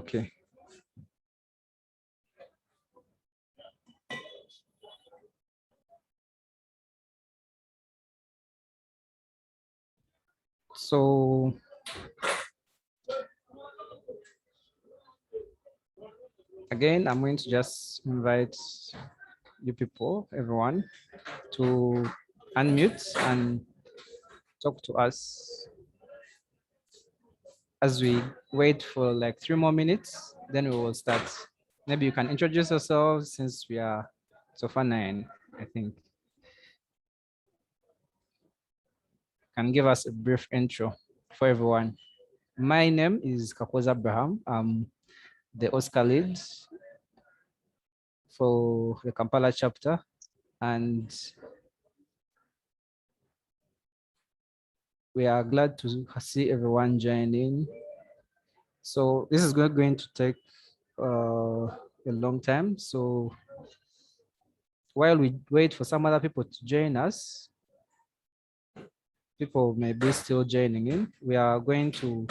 Okay. So again, I'm going to just invite you people, everyone, to unmute and talk to us as we wait for like 3 more minutes, then we will start. Maybe you can introduce yourselves since we are so far 9, I think. Can give us a brief intro for everyone. My name is Kakoza Abraham. I'm the OSCA lead for the Kampala chapter, and we are glad to see everyone joining. So this is going to take a long time. So while we wait for some other people to join us, people may be still joining in. We are going to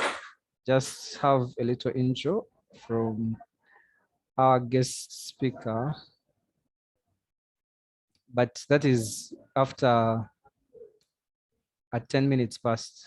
just have a little intro from our guest speaker, but that is after at 10 minutes past.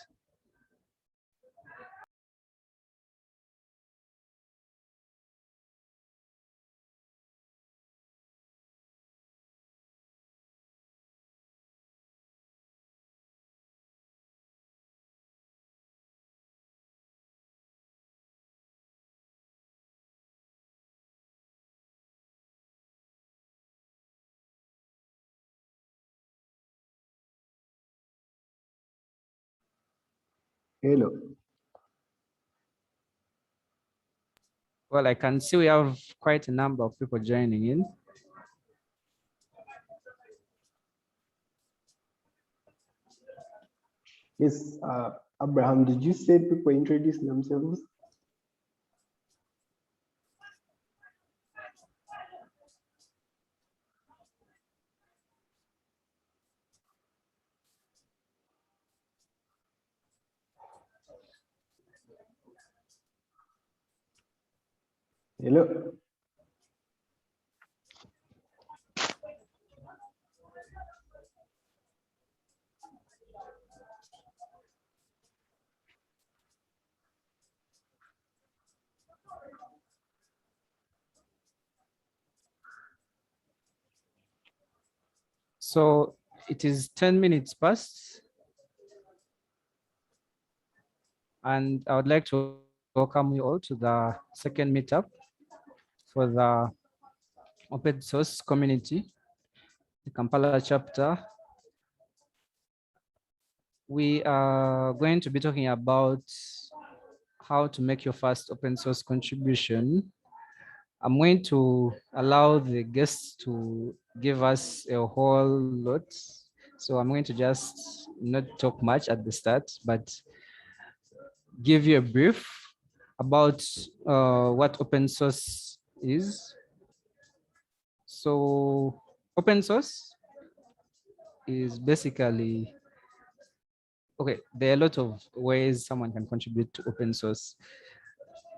Hello. Well, I can see we have quite a number of people joining in. Yes, Abraham, did you say people introduce themselves? Hello. So it is 10 minutes past, and I would like to welcome you all to the second meetup for the open source community, the Kampala chapter. We are going to be talking about how to make your first open source contribution. I'm going to allow the guests to give us a whole lot. So I'm going to just not talk much at the start, but give you a brief about what open source is. So open source is basically, okay, there are a lot of ways someone can contribute to open source.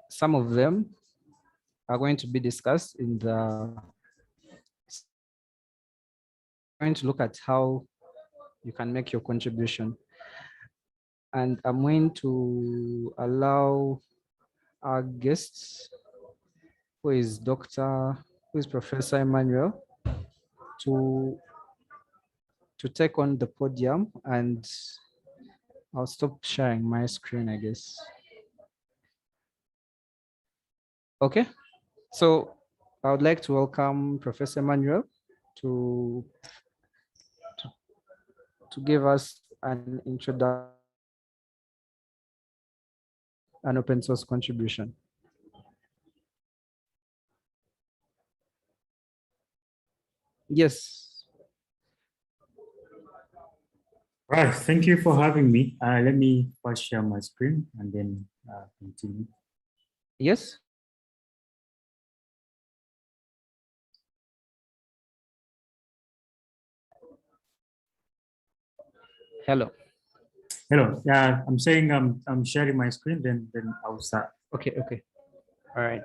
Some of them are going to be discussed in the, going to look at how you can make your contribution. And I'm going to allow our guests, who is Professor Emmanuel, to take on the podium, and I'll stop sharing my screen, I guess. Okay, so I would like to welcome Professor Emmanuel to give us an introduction, an open source contribution. Yes. Right, thank you for having me. Let me first share my screen and then continue. Yes. Hello. Hello. Yeah, I'm saying I'm sharing my screen. Then I'll start. Okay. Okay. All right.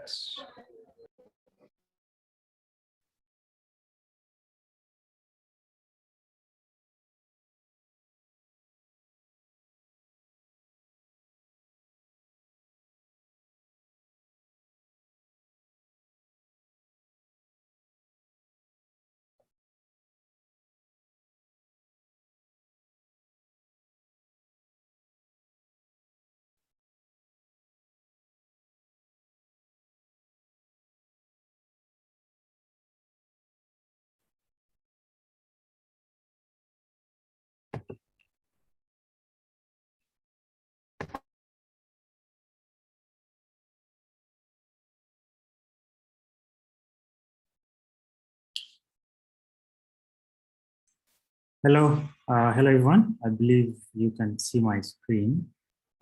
Hello, hello everyone. I believe you can see my screen.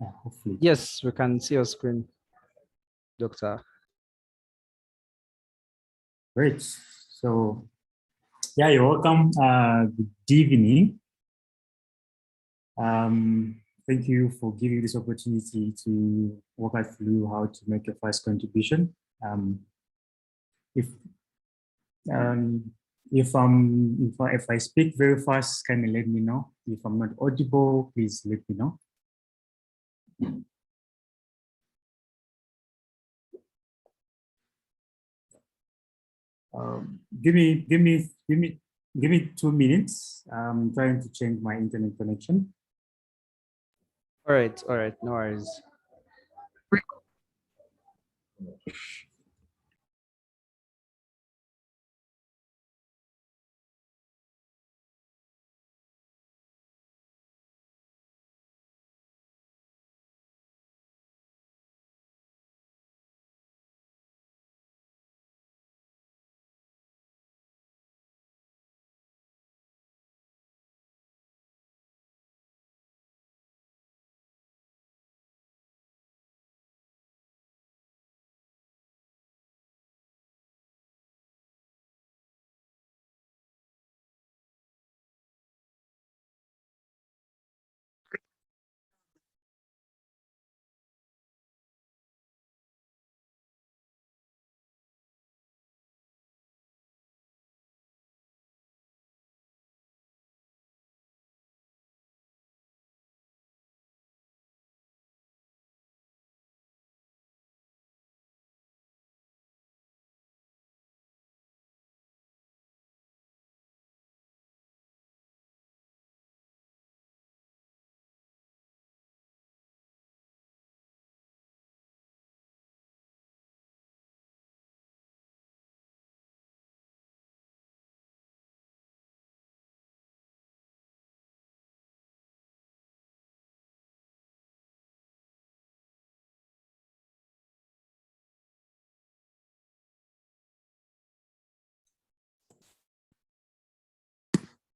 Hopefully. Yes, we can see your screen, Doctor. Great. So, yeah, you're welcome. Good evening. Thank you for giving this opportunity to walk us through how to make your first contribution. If if I speak very fast, can you let me know? If I'm not audible, please let me know. Give me 2 minutes. I'm trying to change my internet connection. All right, no worries.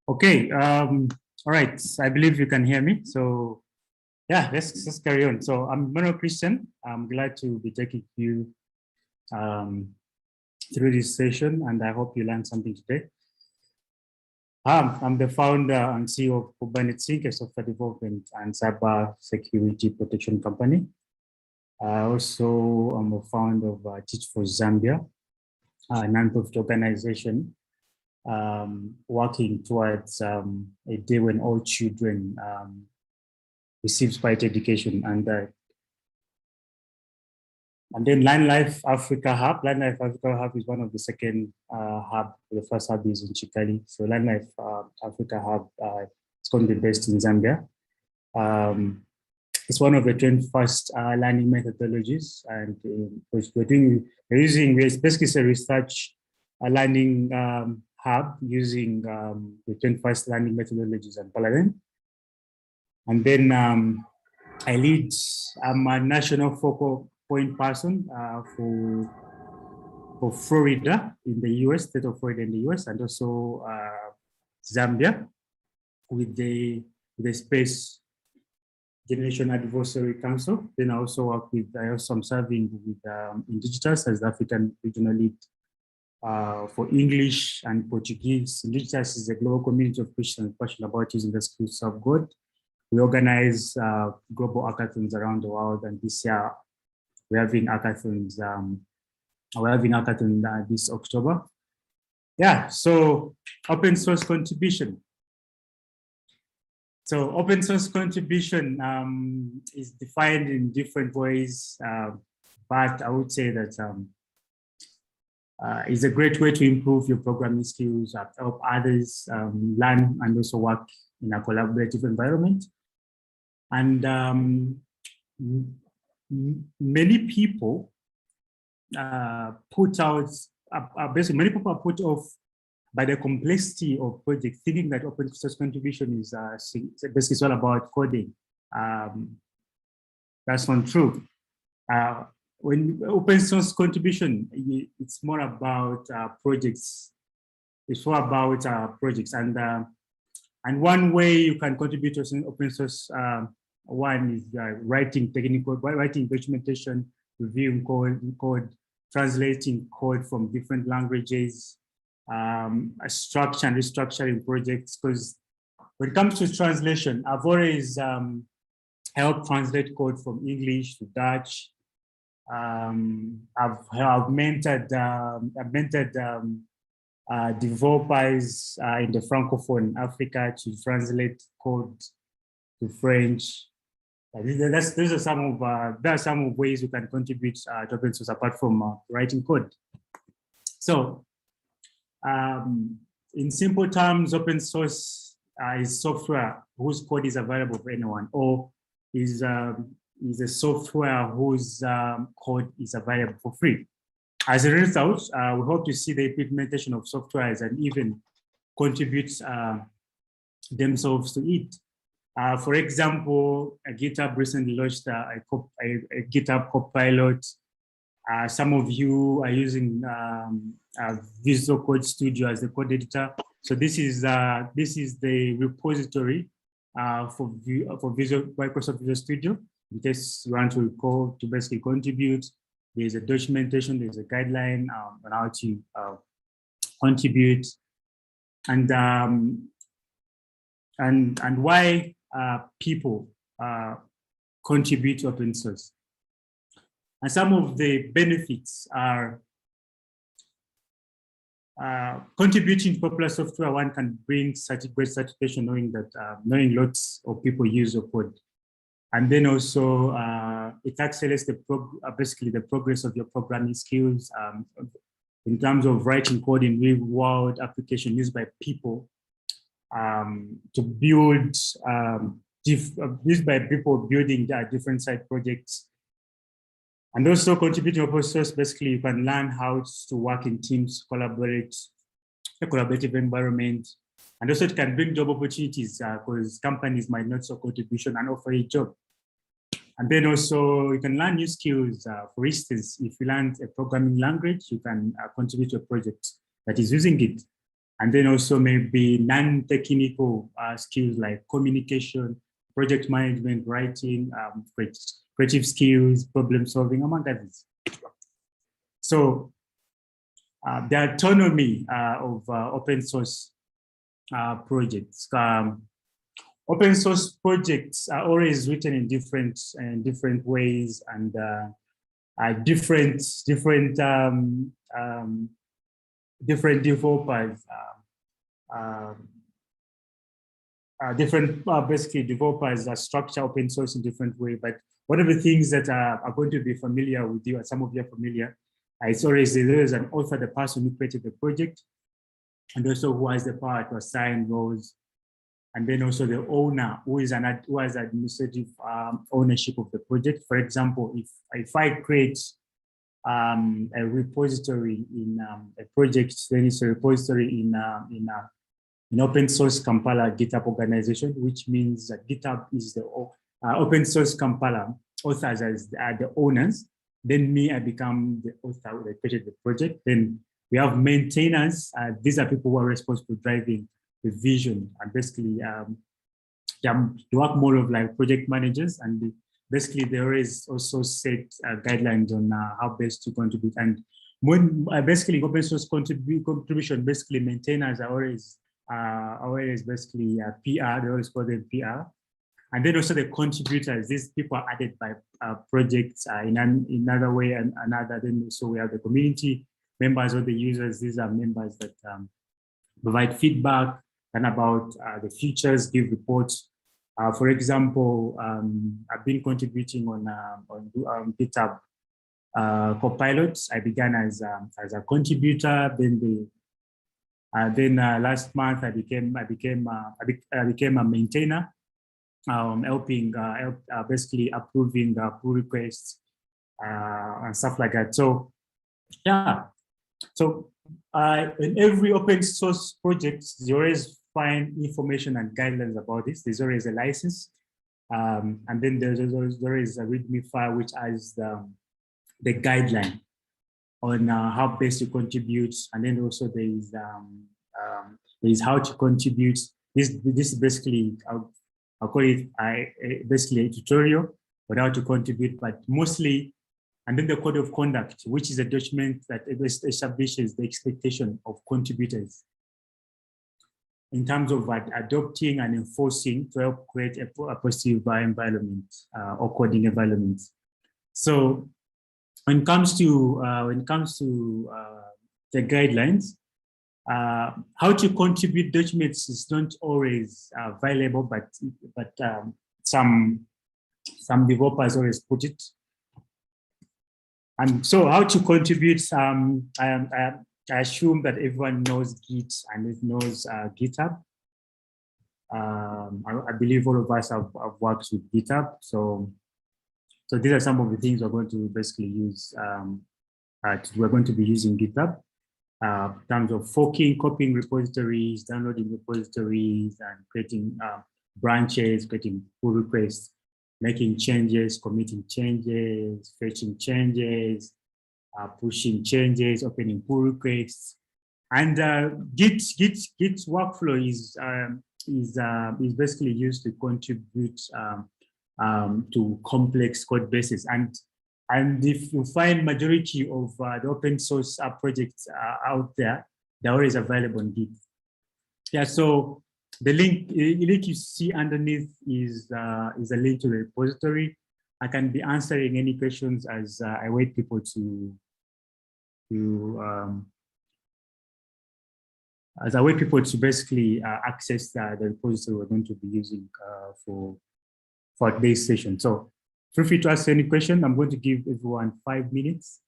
Okay. All right. I believe you can hear me. So yeah, let's carry on. So I'm Emmanuel Christian. I'm glad to be taking you through this session, and I hope you learned something today. I'm the founder and CEO of Kubernetes, a software development and cyber security protection company. I also am a founder of Teach for Zambia, a non-profit organization working towards a day when all children receive quality education. And then Line Life Africa Hub. Line Life Africa Hub is one of the second hub. The first hub is in Chikali. So Line Life Africa Hub is going to be based in Zambia. It's one of the 21st learning methodologies, and we're basically a research learning hub using the 21st learning methodologies and Paladin. And then I'm a national focal point person for Florida in the US, state of Florida in the US, and also Zambia with the Space Generation Advisory Council. Then I also work with, I'm serving with Indigitas as the African regional lead for English and Portuguese. Indigitas is a global community of Christians passionate about using the skills of God. We organize global hackathons around the world, and this year we're having hackathons. We're having hackathon this October. Yeah, so open source contribution. So open source contribution is defined in different ways, but I would say that it's a great way to improve your programming skills, help others learn and also work in a collaborative environment. And many people basically many people are put off by the complexity of projects, thinking that open source contribution is basically all about coding. That's not true. When open source contribution, it's more about projects. It's more about projects, and one way you can contribute to open source one is writing documentation, reviewing code, translating code from different languages, structure and restructuring projects. Because when it comes to translation, I've always helped translate code from English to Dutch. I've mentored developers in the Francophone Africa to translate code to French. Those are some of there are some of ways you can contribute to open source apart from writing code. So, in simple terms, open source is software whose code is available for anyone, or is a software whose code is available for free. As a result, we hope to see the implementation of softwares and even contribute themselves to it. For example, GitHub recently launched a GitHub Copilot. Some of you are using Visual Code Studio as the code editor. So this is the repository for Microsoft Visual Studio. In case you want to basically contribute, there's a documentation, there's a guideline on how to contribute, and why people contribute to open source. And some of the benefits are contributing to popular software. One can bring great satisfaction knowing that knowing lots of people use your code, and then also it accelerates basically the progress of your programming skills in terms of writing code in real-world application used by people. To build, used by people building different side projects. And also contributing to open source, basically you can learn how to work in teams, collaborate, a collaborative environment. And also it can bring job opportunities because companies might not so contribution and offer a job. And then also you can learn new skills. For instance, if you learn a programming language, you can contribute to a project that is using it. And then also maybe non-technical skills like communication, project management, writing, creative skills, problem solving, among others. So the autonomy of open source projects. Open source projects are always written in different ways and different developers, basically developers structure open source in different way. But one of the things that are going to be familiar with you, and some of you are familiar, it's always there is an author, the person who created the project, and also who has the power to assign roles, and then also the owner who has administrative ownership of the project. For example, if I create a repository in a project, then it's a repository in open source Kampala GitHub organization, which means that GitHub is the open source Kampala authors as the owners. Then me, I become the author that created the project. Then we have maintainers. These are people who are responsible for driving the vision and basically they work more of like project managers, and basically there is also set guidelines on how best to contribute. And when basically open source contribution, basically maintainers are always basically PR, they always call them PR. And then also the contributors, these people are added by projects in another way and another. Then also we have the community members or the users. These are members that provide feedback and about the features, give reports. For example, I've been contributing on GitHub Copilot. I began as a contributor. Then last month I became a maintainer, helping basically approving pull requests and stuff like that. So yeah, so in every open source project, you always find information and guidelines about this. There's always a license, and then there is a README file which has the guideline on how best to contribute, and then also there is how to contribute. This is basically I'll call it basically a tutorial on how to contribute, but mostly. And then the code of conduct, which is a document that establishes the expectation of contributors in terms of adopting and enforcing to help create a positive environment or coding environment. So when it comes to the guidelines, how to contribute documents is not always available, but some developers always put it. And so how to contribute, I assume that everyone knows Git and it knows GitHub. I believe all of us have worked with GitHub. So these are some of the things we're going to basically use. We're going to be using GitHub in terms of forking, copying repositories, downloading repositories, and creating branches, creating pull requests, making changes, committing changes, fetching changes, pushing changes, opening pull requests, and Git workflow is basically used to contribute to complex code bases. And if you find majority of the open source projects out there, they're always available on Git. Yeah, so the link you see underneath is a link to the repository. I can be answering any questions as I wait people to basically access the repository we're going to be using for today's session. So feel free to ask any question. I'm going to give everyone 5 minutes,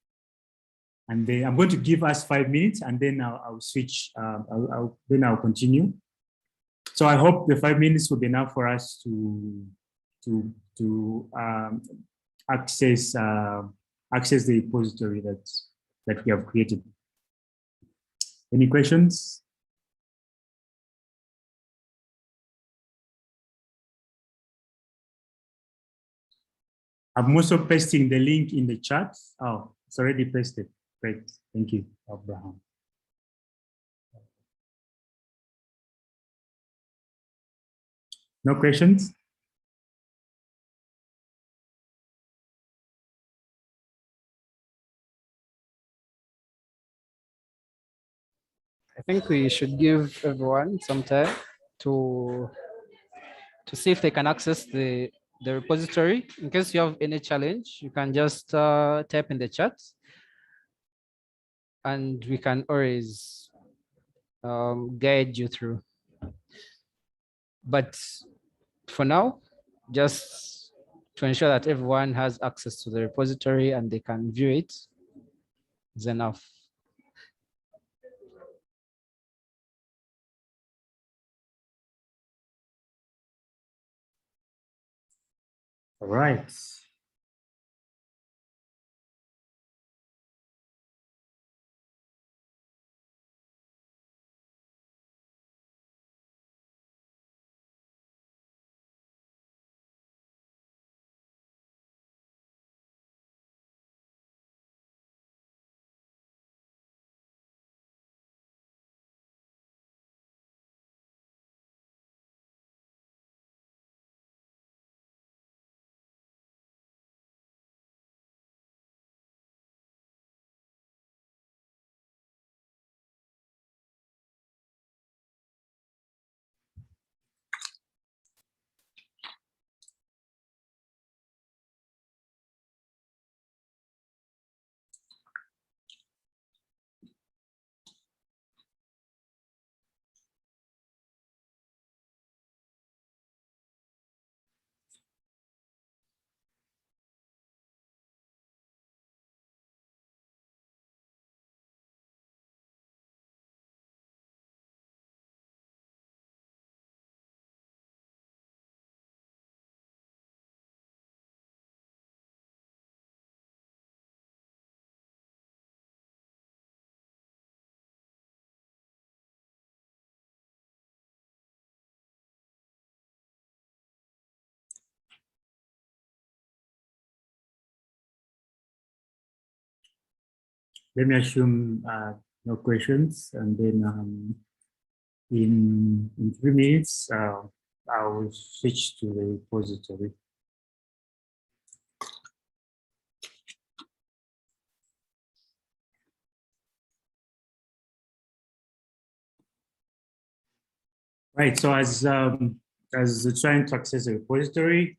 and then I'm going to give us 5 minutes, and then I'll switch. Then I'll continue. So I hope the 5 minutes will be enough for us to access the repository that we have created. Any questions? I'm also pasting the link in the chat. Oh, it's already pasted. Great. Thank you, Abraham. No questions? I think we should give everyone some time to see if they can access the repository. In case you have any challenge, you can just type in the chat, and we can always guide you through. But for now, just to ensure that everyone has access to the repository and they can view it is enough. All right. let me assume no questions, and then in 3 minutes, I will switch to the repository. Right, so as you're trying to access the repository,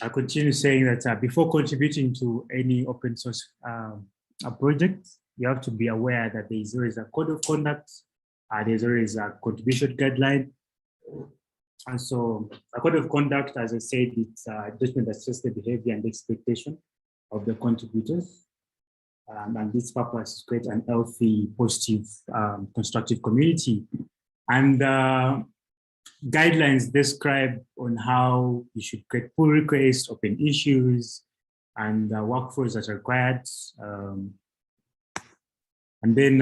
I continue saying that before contributing to any open source project, you have to be aware that there is always a code of conduct, there's always a contribution guideline. And so a code of conduct, as I said, it's a document that sets the behavior and expectation of the contributors. And this purpose is to create an healthy, positive, constructive community. And guidelines describe on how you should create pull requests, open issues, and workflows that are required. And then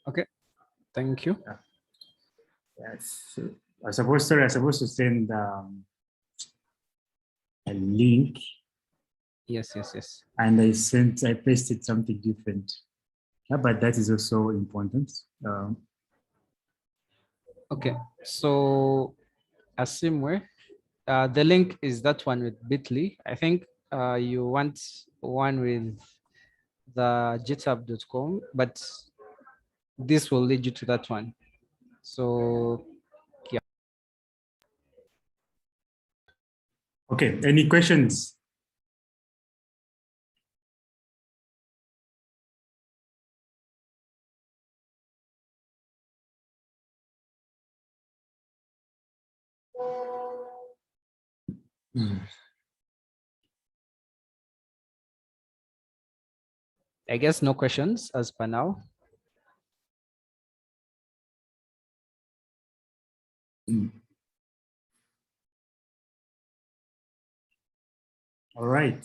Okay, thank you. yes, I supposed to send a link. Yes, yes, yes. And I pasted something different. Yeah, but that is also important. Okay, so Asimwe, the link is that one with Bitly. I think you want one with the github.com, but this will lead you to that one. So yeah. Okay, any questions? I guess no questions as per now. All right.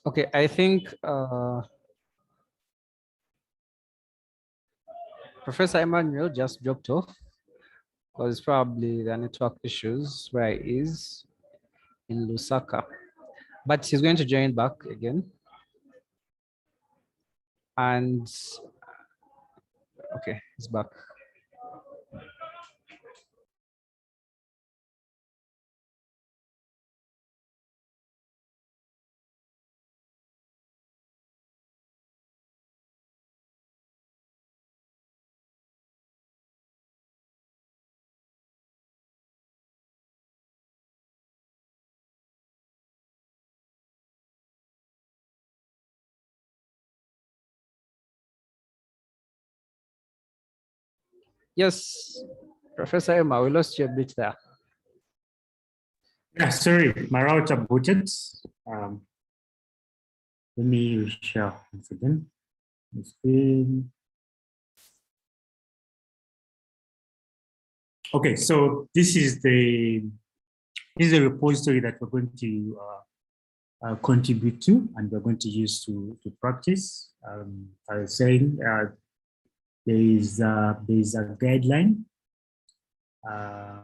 Okay, I think Professor Emmanuel just dropped off because probably the network issues where he is in Lusaka, but he's going to join back again. And okay, he's back. Yes, Professor Emma, we lost you a bit there. Yeah, sorry, my router booted. Let me share once again the screen. Okay, so this is the repository that we're going to contribute to, and we're going to use to practice. I was saying there is a guideline, a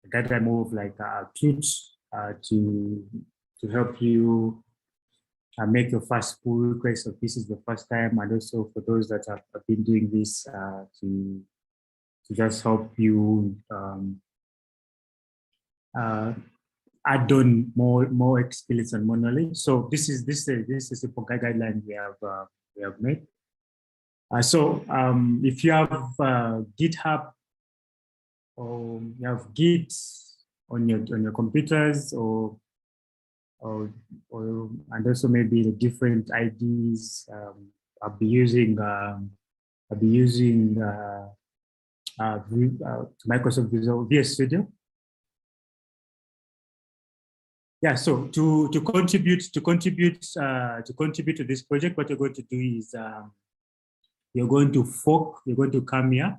guideline more of like tools to help you make your first pull request if this is the first time, and also for those that have been doing this to just help you add on more experience and more knowledge. So this is a guideline we have made. So if you have GitHub or you have Git on your computers, or and also maybe the different IDs, I'll be using Microsoft Visual VS Studio. Yeah, so to contribute to this project, what you're going to do is you're going to come here,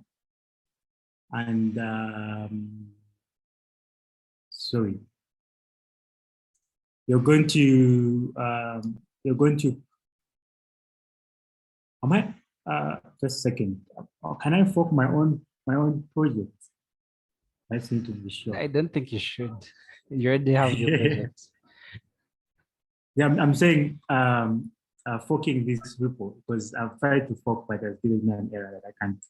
and sorry, you're going to am I just a second, can I fork my own project? I need to be sure. I don't think you should. You already have your project. Yeah, I'm saying forking this repo, because I've tried to fork, but there's giving me an error that I can't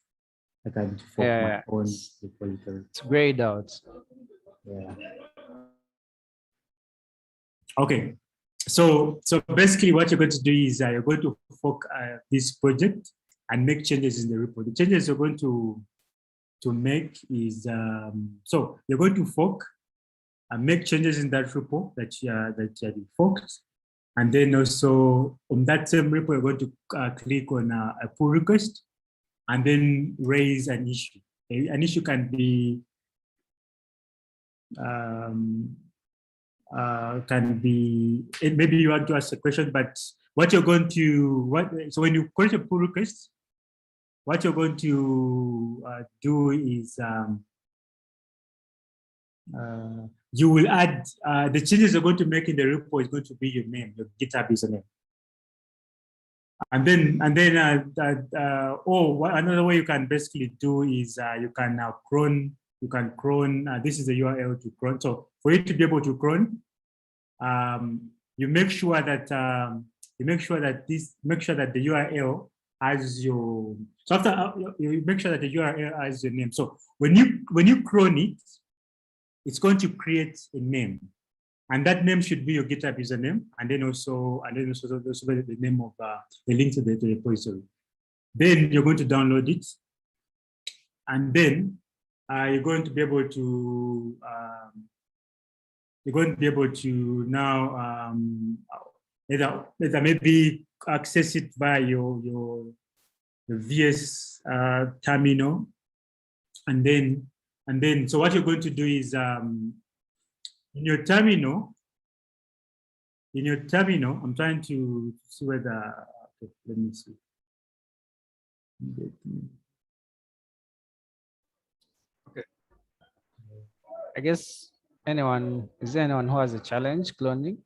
fork my own repository. It's grayed out. Yeah. Okay. So basically what you're going to do is you're going to fork this project and make changes in the repo. The changes you're going to make is so you're going to fork and make changes in that repo that you forked, and then also on that same repo you're going to click on a pull request and then raise an issue. An issue can be maybe you want to ask a question, but what you're going to so when you create a pull request, what you're going to do is you will add the changes you're going to make in the repo is going to be your name, your GitHub username. And then another way you can basically do is you can clone. This is the URL to clone. So for you to be able to clone, you make sure that the URL has your. So after you make sure that the URL has your name. So when you clone it, it's going to create a name, and that name should be your GitHub username, and then also the name of the link to the repository. Then you're going to download it, and then you're going to be able to now either maybe access it via your VS terminal, and then so what you're going to do is in your terminal, I'm trying to see whether, okay, let me see. Okay. I guess is there anyone who has a challenge cloning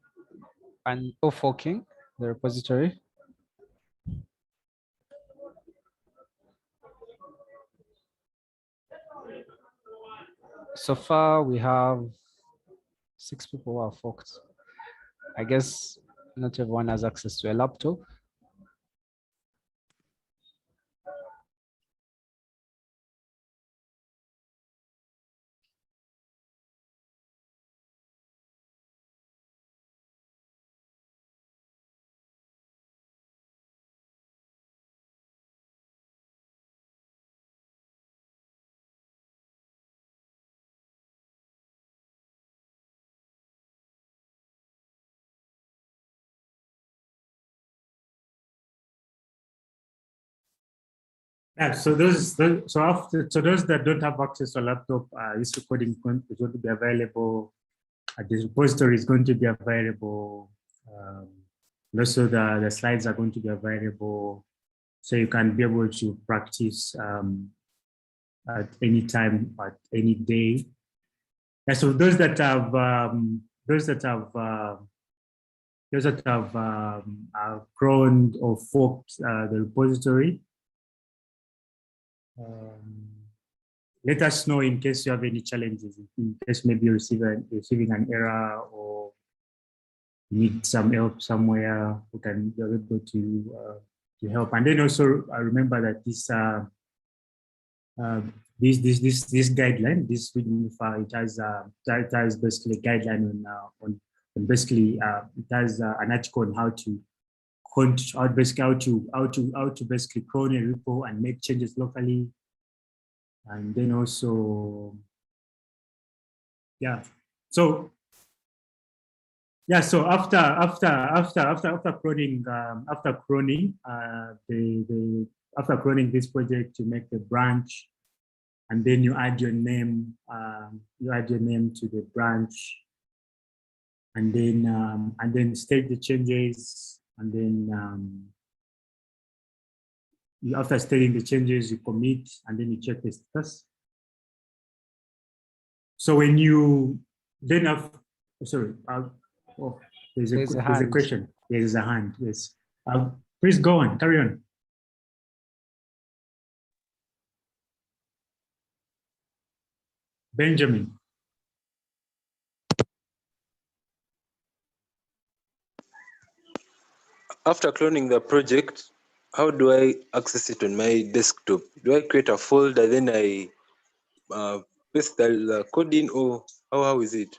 and or forking the repository? So far, we have 6 people who are forked. I guess not everyone has access to a laptop. Yeah, so those that don't have access to a laptop, this recording is going to be available. This repository is going to be available. Also, the slides are going to be available, so you can be able to practice at any time, at any day. And so those that have croned or forked the repository, let us know in case you have any challenges, in case maybe you're receiving an error or need some help somewhere, we can be able to help. And then also I remember that this guideline, this it has basically a guideline on basically it has an article on how to basically clone a repo and make changes locally. And then also, yeah. So after cloning, after cloning this project, you make the branch, and then you add your name. You add your name to the branch, and then state the changes, and then after stating the changes, you commit, and then you check the status. So when you then have, sorry, oh, there's a question. There's a hand. Yes. Please go on. Carry on. Benjamin. After cloning the project, how do I access it on my desktop? Do I create a folder, then I paste the code in, or how is it?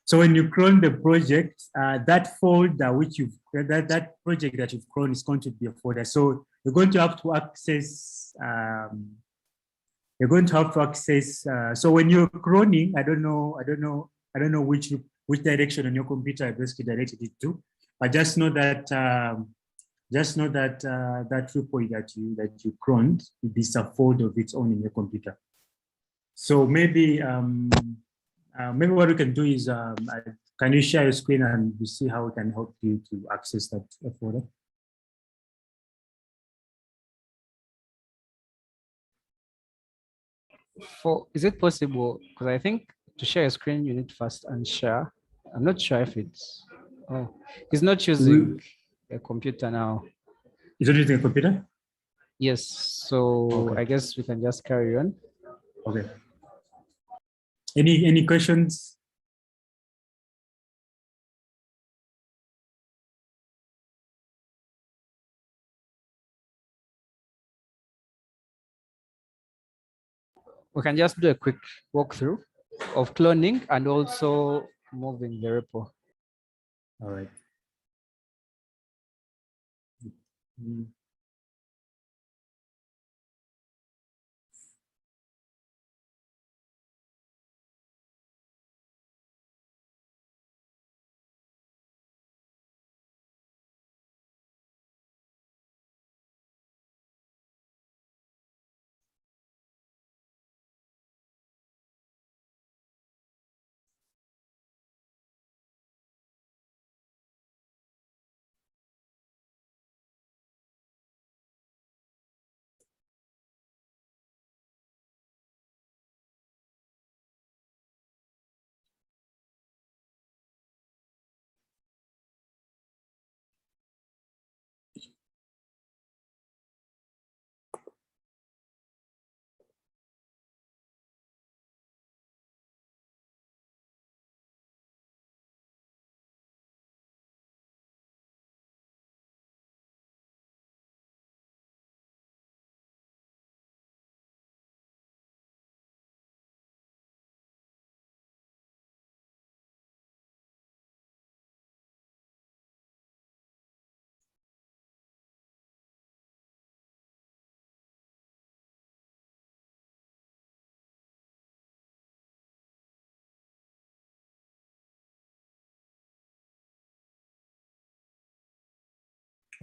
So when you clone the project, that folder which that project that you've cloned is going to be a folder. So you're going to have to access. So when you're cloning, I don't know which direction on your computer I basically directed it to, but just know that that repo that you cloned, it is a folder of its own in your computer. So maybe maybe what we can do is, can you share your screen and we see how we can help you to access that folder? Is it possible? Because I think to share a screen, you need first and share. I'm not sure if it's. Oh, he's not using a computer now. Is it using a computer? Yes. So okay. I guess we can just carry on. Okay. Any questions? We can just do a quick walkthrough of cloning and also moving the repo. All right.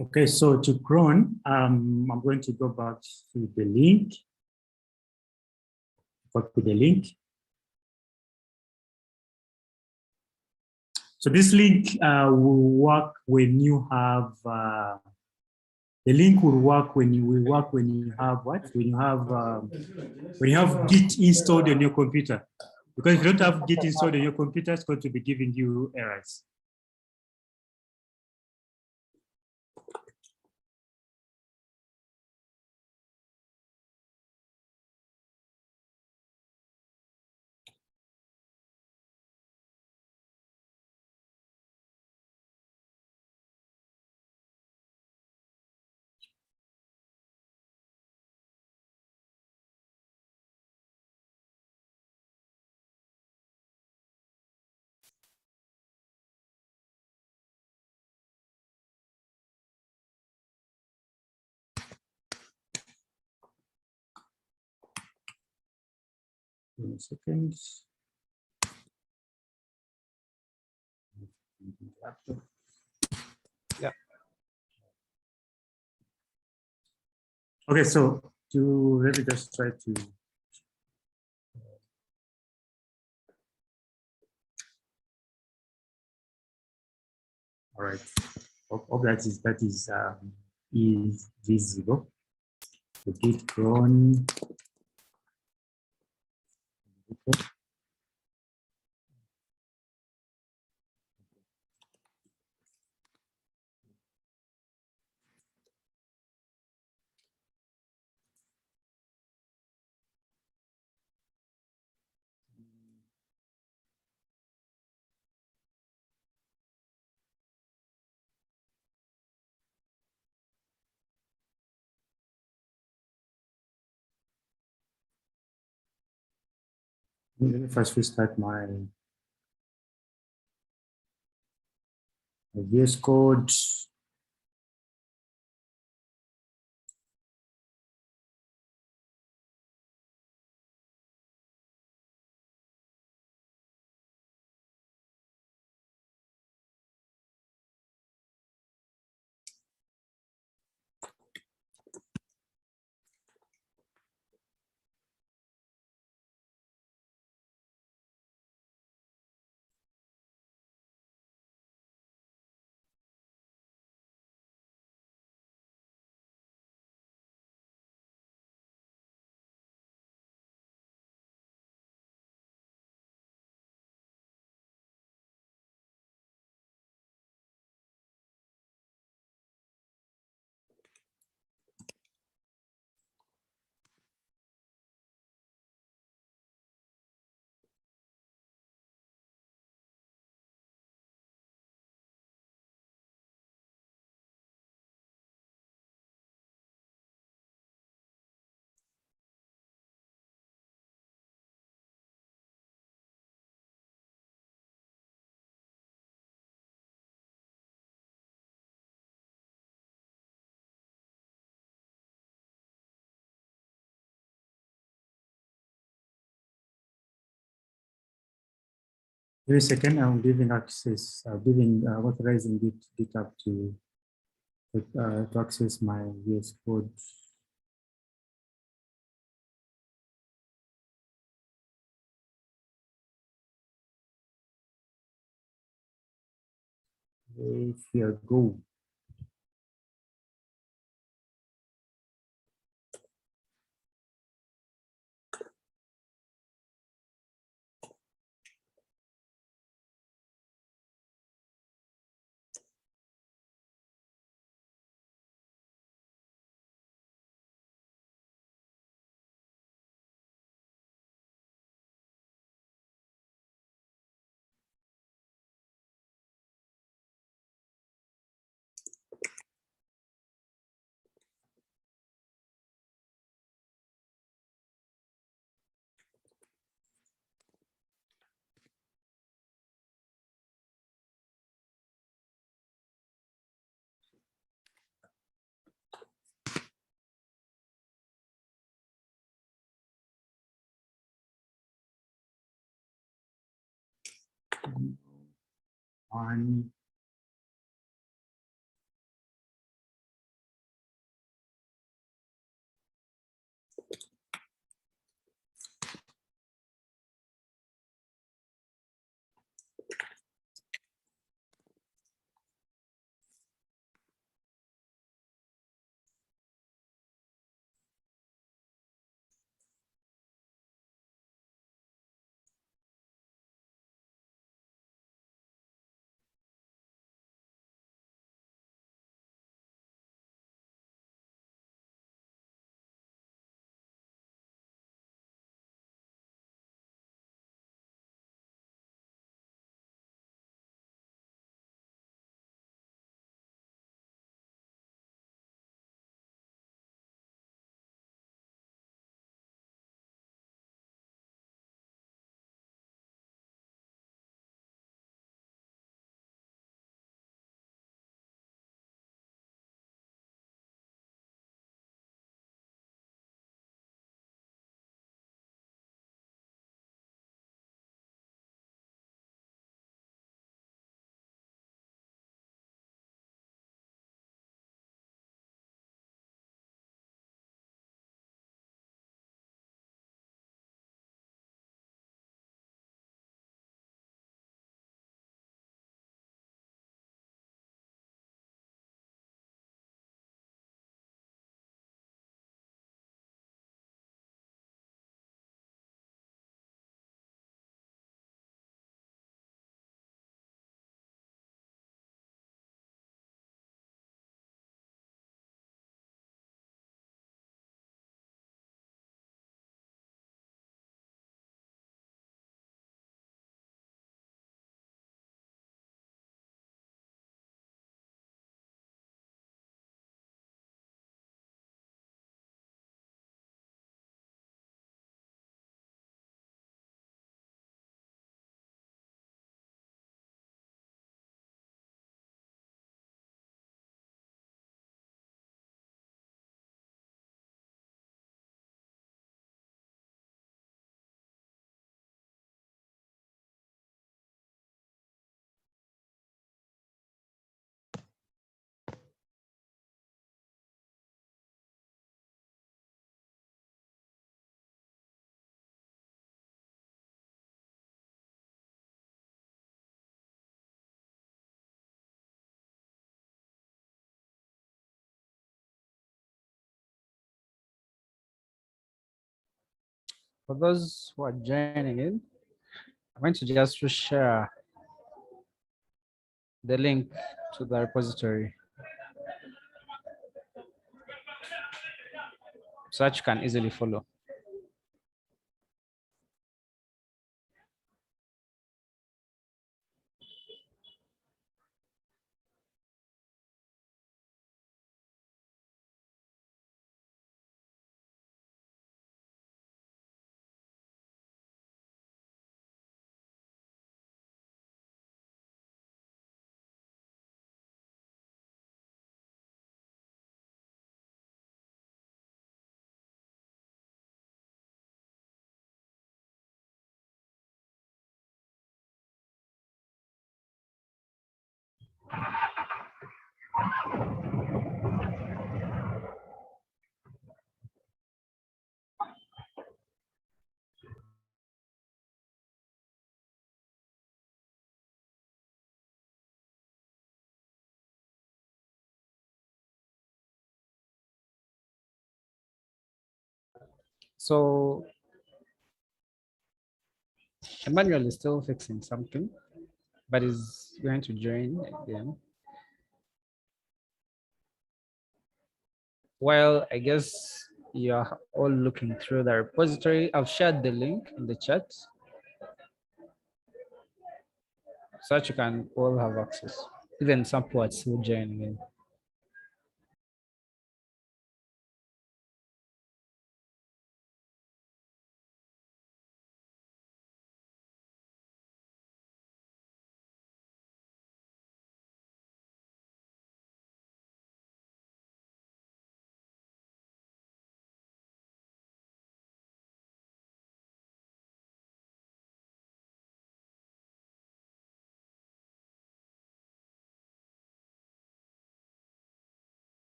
Okay, so to clone, I'm going to go back to the link. Copy the link. So this link will work when you have the link will work when you have what? When you have Git installed on your computer. Because if you don't have Git installed on your computer, it's going to be giving you errors. Give me a second. Yeah. Okay, so let me just try to. All right. Hope that is visible. The Git cron. Okay. Let me first restart my VS Code. Give me a second. I'm giving access, authorizing GitHub to access my VS Code. Here go. On. For those who are joining in, I'm going to just share the link to the repository so that you can easily follow. So Emmanuel is still fixing something, but is going to join again. Well, I guess you're all looking through the repository. I've shared the link in the chat so that you can all have access. Even some people are still joining in.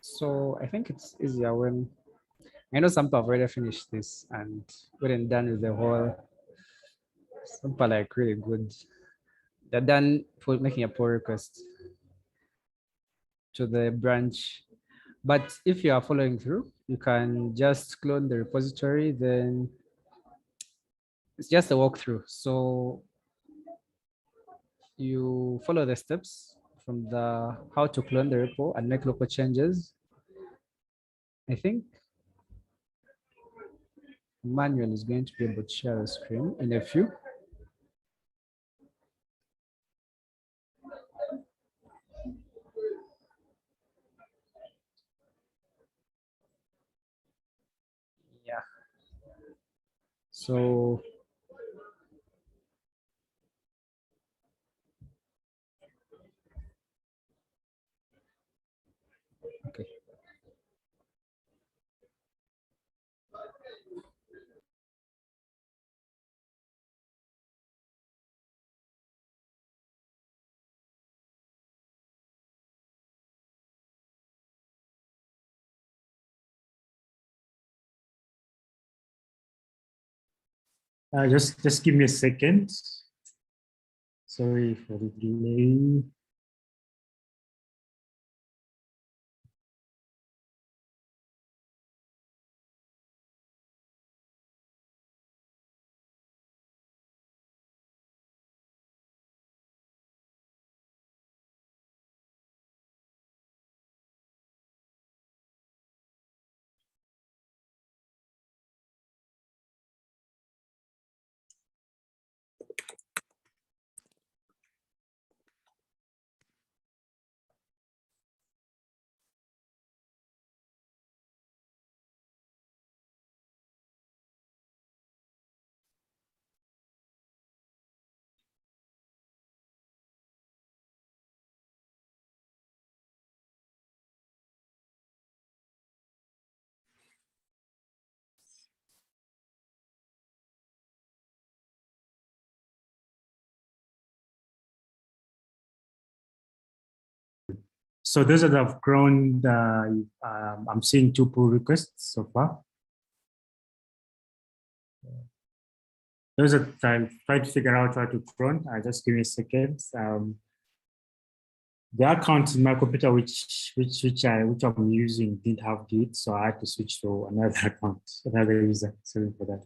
So I think it's easier when I know some people have already finished this and we're done with the whole. Some people are like really good. They're done for making a pull request to the branch. But if you are following through, you can just clone the repository, then it's just a walkthrough. So you follow the steps from the how to clone the repo and make local changes. I think Emmanuel is going to be able to share the screen in a few. Yeah. So okay. Just give me a second. Sorry for the delay. So those that have grown, I'm seeing 2 pull requests so far. Those that try to figure out how to clone, just give me a second. The account in my computer, which I'm using, didn't have Git, so I had to switch to another account, another user. Sorry for that.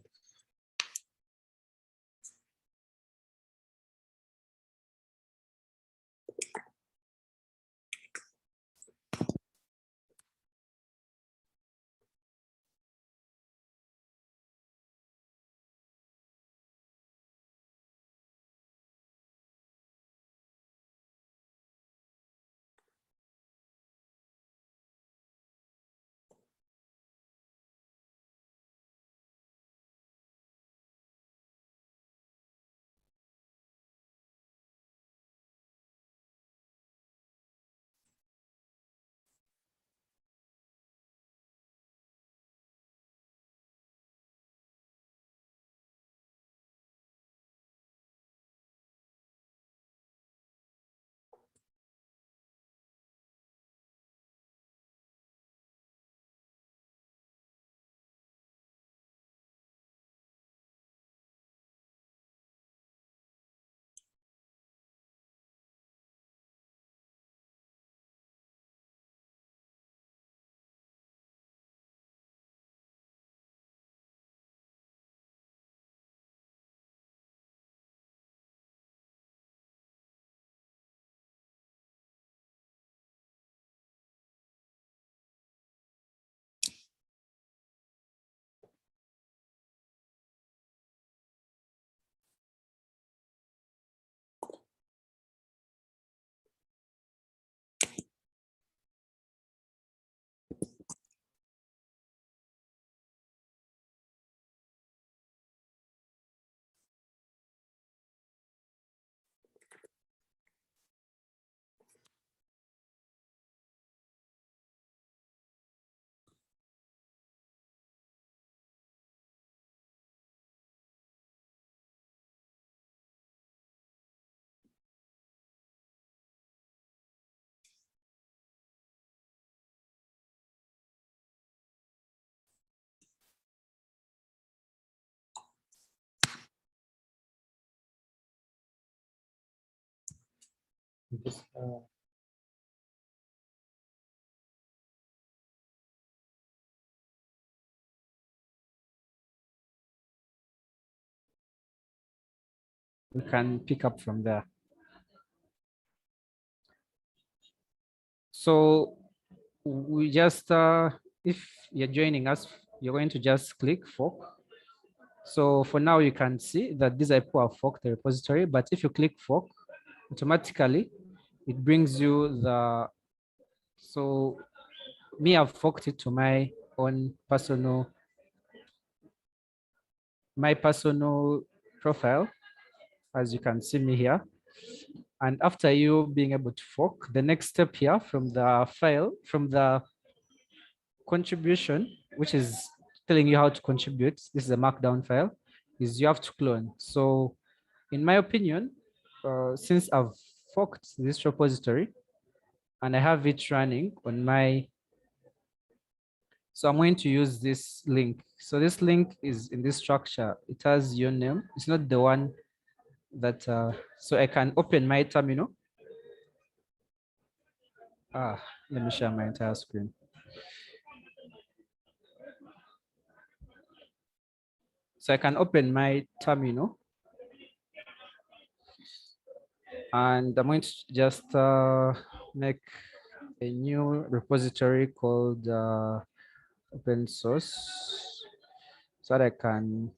We can pick up from there. So we just, if you're joining us, you're going to just click fork. So for now, you can see that these people have forked the repository, but if you click fork, automatically it brings you the, so me, I've forked it to my own personal, profile, as you can see me here. And after you being able to fork, the next step here from the file, from the contribution, which is telling you how to contribute, this is a markdown file, is you have to clone. So in my opinion, since I've forked this repository and I have it running on my, so I'm going to use this link. So this link is in this structure. It has your name. It's not the one that, so I can open my terminal. Let me share my entire screen. So I can open my terminal and I'm going to just make a new repository called open source so that I can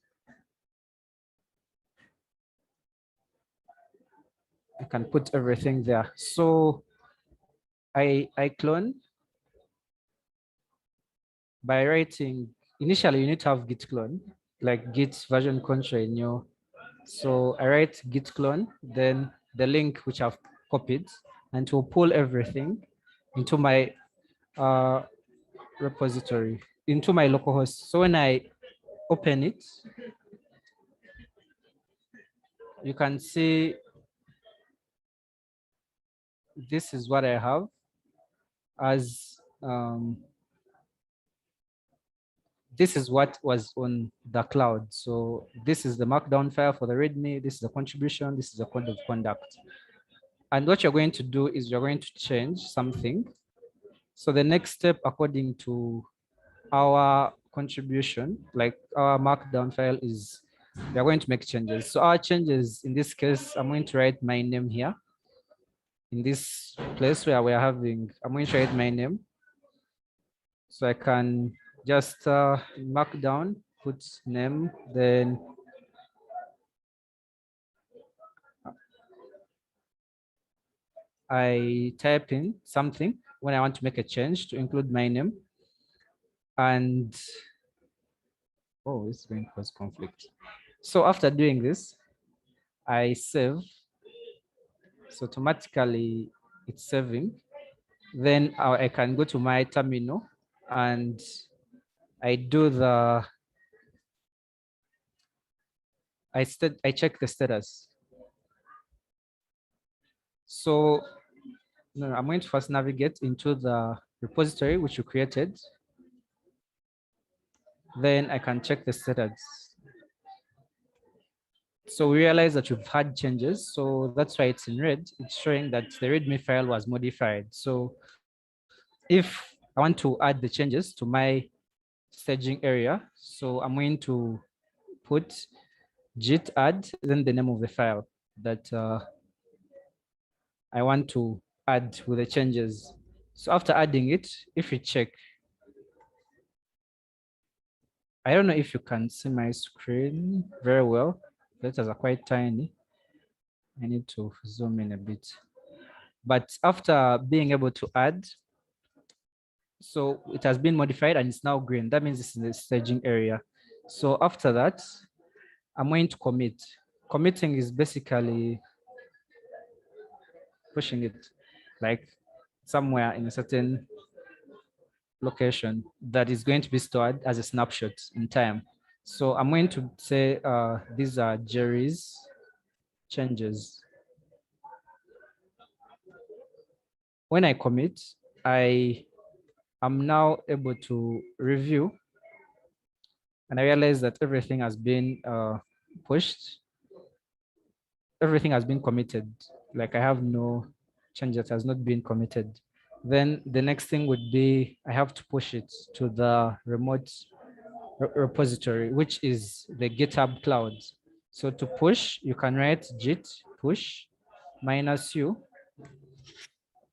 put everything there. So I clone by writing, initially you need to have git clone, like git version control in your, so I write git clone, then the link which I've copied, and to pull everything into my repository, into my localhost. So when I open it, you can see this is what I have. as this is what was on the cloud. So this is the markdown file for the README. This is the contribution. This is the code of conduct. And what you're going to do is you're going to change something. So the next step, according to our contribution, like our markdown file, is we are going to make changes. So our changes, in this case, I'm going to write my name here. In this place where we are having, I'm going to write my name. So I can just mark down, put name, then I type in something when I want to make a change to include my name. And oh, it's going to cause conflict. So after doing this, I save. So automatically it's saving. Then I can go to my terminal and I do the, I check the status. So no, I'm going to first navigate into the repository which you created. Then I can check the status. So we realize that we've had changes. So that's why it's in red. It's showing that the README file was modified. So if I want to add the changes to my staging area, so I'm going to put git add, then the name of the file that I want to add with the changes. So after adding it, if you check, I don't know if you can see my screen very well. Letters are quite tiny. I need to zoom in a bit. But after being able to add, so it has been modified and it's now green. That means it's in the staging area. So after that, I'm going to commit. Committing is basically pushing it like somewhere in a certain location that is going to be stored as a snapshot in time. So I'm going to say these are Jerry's changes. When I commit, I am now able to review and I realize that everything has been pushed. Everything has been committed. Like I have no change that has not been committed. Then the next thing would be I have to push it to the remote repository, which is the GitHub cloud. So to push, you can write git push -u,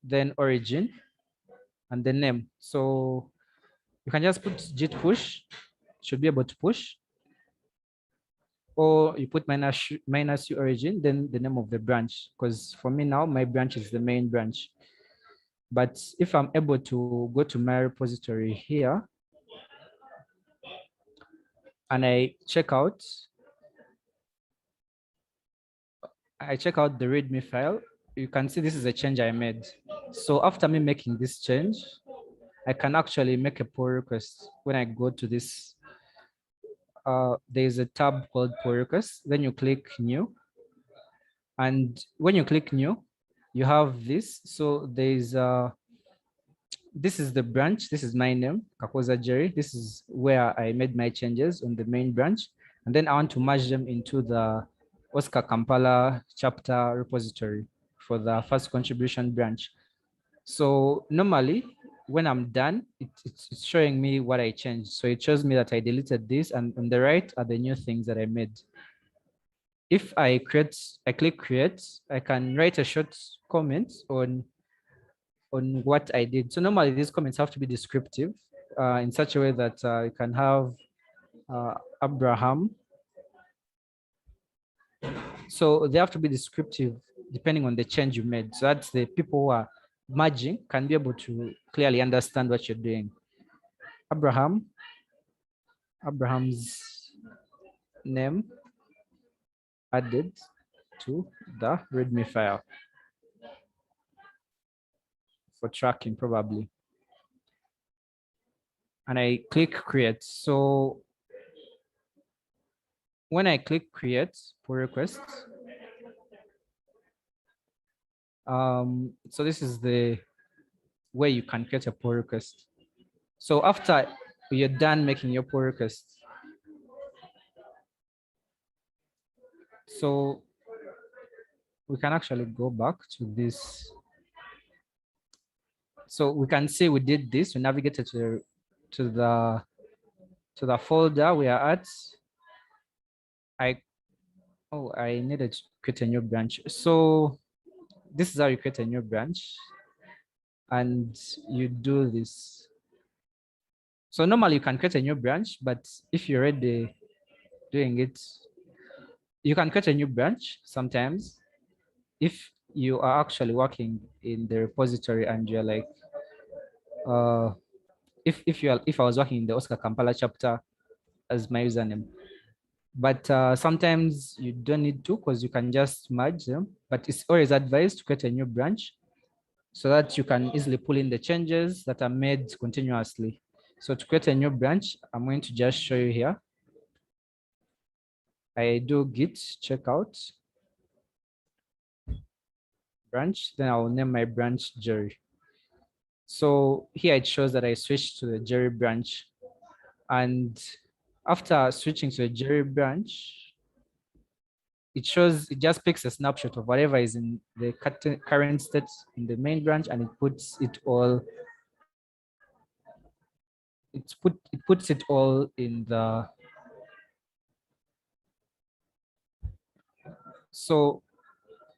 then origin, and the name. So you can just put git push, should be able to push, or you put -u origin, then the name of the branch. Because for me now, my branch is the main branch. But if I'm able to go to my repository here and I check out the README file, you can see this is a change I made. So after me making this change, I can actually make a pull request. When I go to this, there's a tab called pull request. Then you click new. And when you click new, you have this. So there's this is the branch. This is my name, Kakoza Jerry. This is where I made my changes on the main branch. And then I want to merge them into the OSCA Kampala Chapter repository for the first contribution branch. So normally when I'm done, it's showing me what I changed. So it shows me that I deleted this, and on the right are the new things that I made. If I click create, I can write a short comment on what I did. So normally these comments have to be descriptive in such a way that you can have Abraham. So they have to be descriptive depending on the change you made. So that the people who are merging can be able to clearly understand what you're doing. Abraham's name added to the README file for tracking probably. And I click create. So when I click create pull request, so this is the where you can create a pull request. So after you're done making your pull request, so we can actually go back to this. So we can see we did this. We navigated to the folder we are at. I needed to create a new branch. So this is how you create a new branch, and you do this. So normally you can create a new branch, but if you're already doing it, you can create a new branch sometimes if you are actually working in the repository and you're like, if I was working in the OSCA Kampala chapter as my username. But sometimes you don't need to, because you can just merge them. But it's always advised to create a new branch so that you can easily pull in the changes that are made continuously. So to create a new branch, I'm going to just show you here. I do git checkout branch, then I'll name my branch Jerry. So here it shows that I switched to the Jerry branch. And after switching to the Jerry branch, it just picks a snapshot of whatever is in the current state in the main branch, and it puts it all in the. So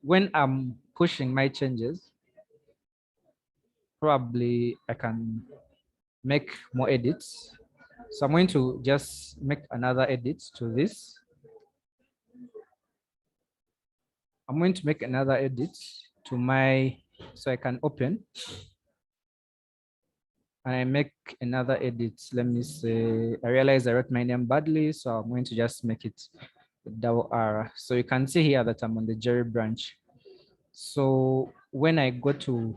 when I'm pushing my changes, probably I can make more edits. So I'm going to just make another edit to this. I'm going to make another edit to so I can open. And I make another edit. Let me say, I realize I wrote my name badly, so I'm going to just make it double R. So you can see here that I'm on the Jerry branch. So when I go to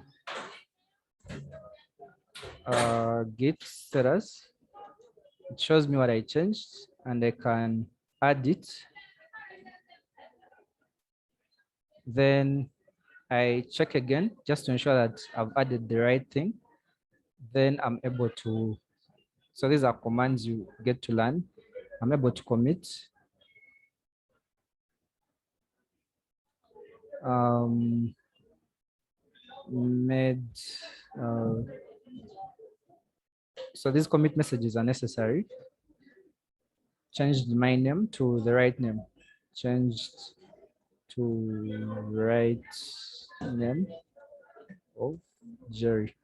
git status, it shows me what I changed, and I can add it. Then I check again just to ensure that I've added the right thing. Then I'm able to, so these are commands you get to learn. I'm able to commit. Made so these commit messages are necessary. Changed my name to the right name. Changed to right name of Jerry.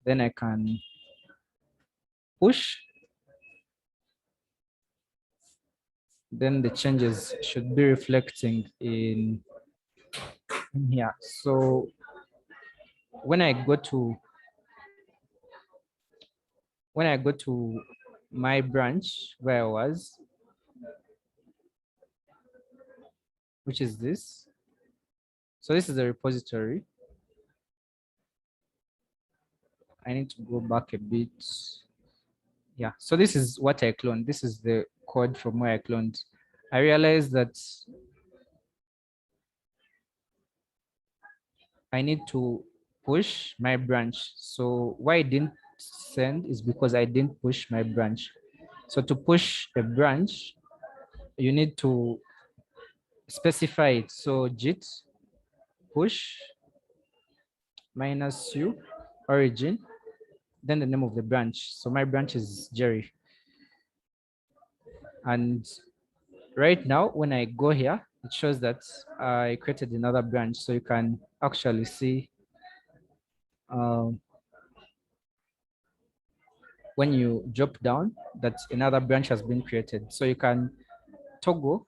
Then I can push. Then the changes should be reflecting in here. So when I go to my branch where I was, which is this. So this is the repository. I need to go back a bit. Yeah, so this is what I cloned. This is the code from where I cloned. I realized that I need to push my branch. So why I didn't send is because I didn't push my branch. So to push a branch, you need to specify it. So git push -u origin, then the name of the branch. So my branch is Jerry. And right now, when I go here, it shows that I created another branch. So you can actually see when you drop down that another branch has been created. So you can toggle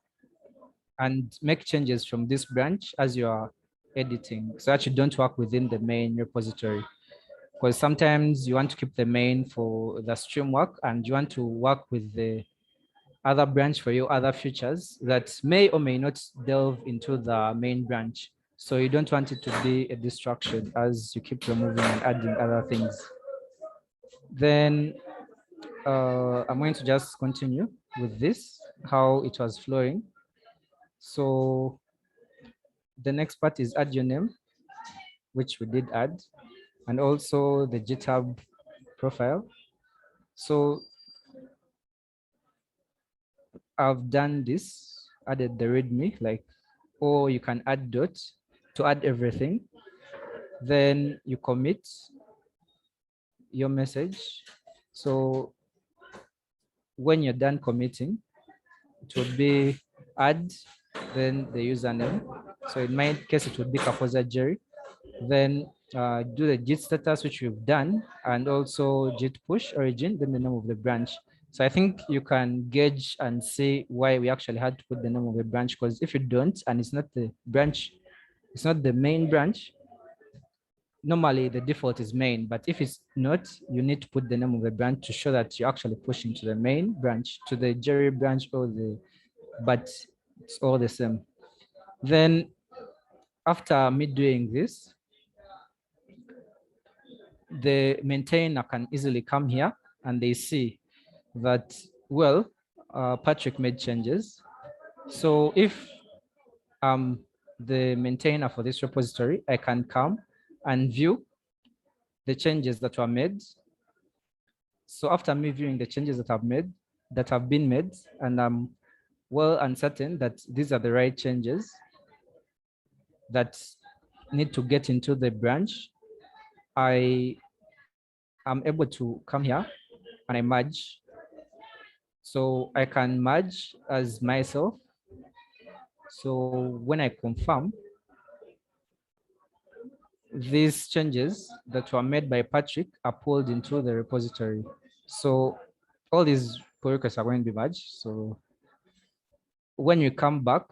and make changes from this branch as you are editing, so that you don't work within the main repository. Because sometimes you want to keep the main for the stream work and you want to work with the other branch for your other features that may or may not delve into the main branch. So you don't want it to be a distraction as you keep removing and adding other things. Then I'm going to just continue with this, how it was flowing. So the next part is add your name, which we did add. and also the GitHub profile. So I've done this, added the README, like, or you can add dots to add everything. Then you commit your message. So when you're done committing, it would be add, then the username. So in my case, it would be Kapoza Jerry. Then do the git status, which we've done, and also git push origin, then the name of the branch. So I think you can gauge and see why we actually had to put the name of the branch, because if you don't, and it's not the branch, it's not the main branch, normally the default is main, but if it's not, you need to put the name of the branch to show that you're actually pushing to the main branch, to the Jerry branch, or the, but it's all the same. Then after me doing this, the maintainer can easily come here and they see that, well, Patrick made changes. So if I'm the maintainer for this repository, I can come and view the changes that were made. So after me viewing the changes that have been made, and I'm well uncertain that these are the right changes that need to get into the branch, I am able to come here and I merge. So I can merge as myself. So when I confirm, these changes that were made by Patrick are pulled into the repository. So all these pull requests are going to be merged. So when you come back,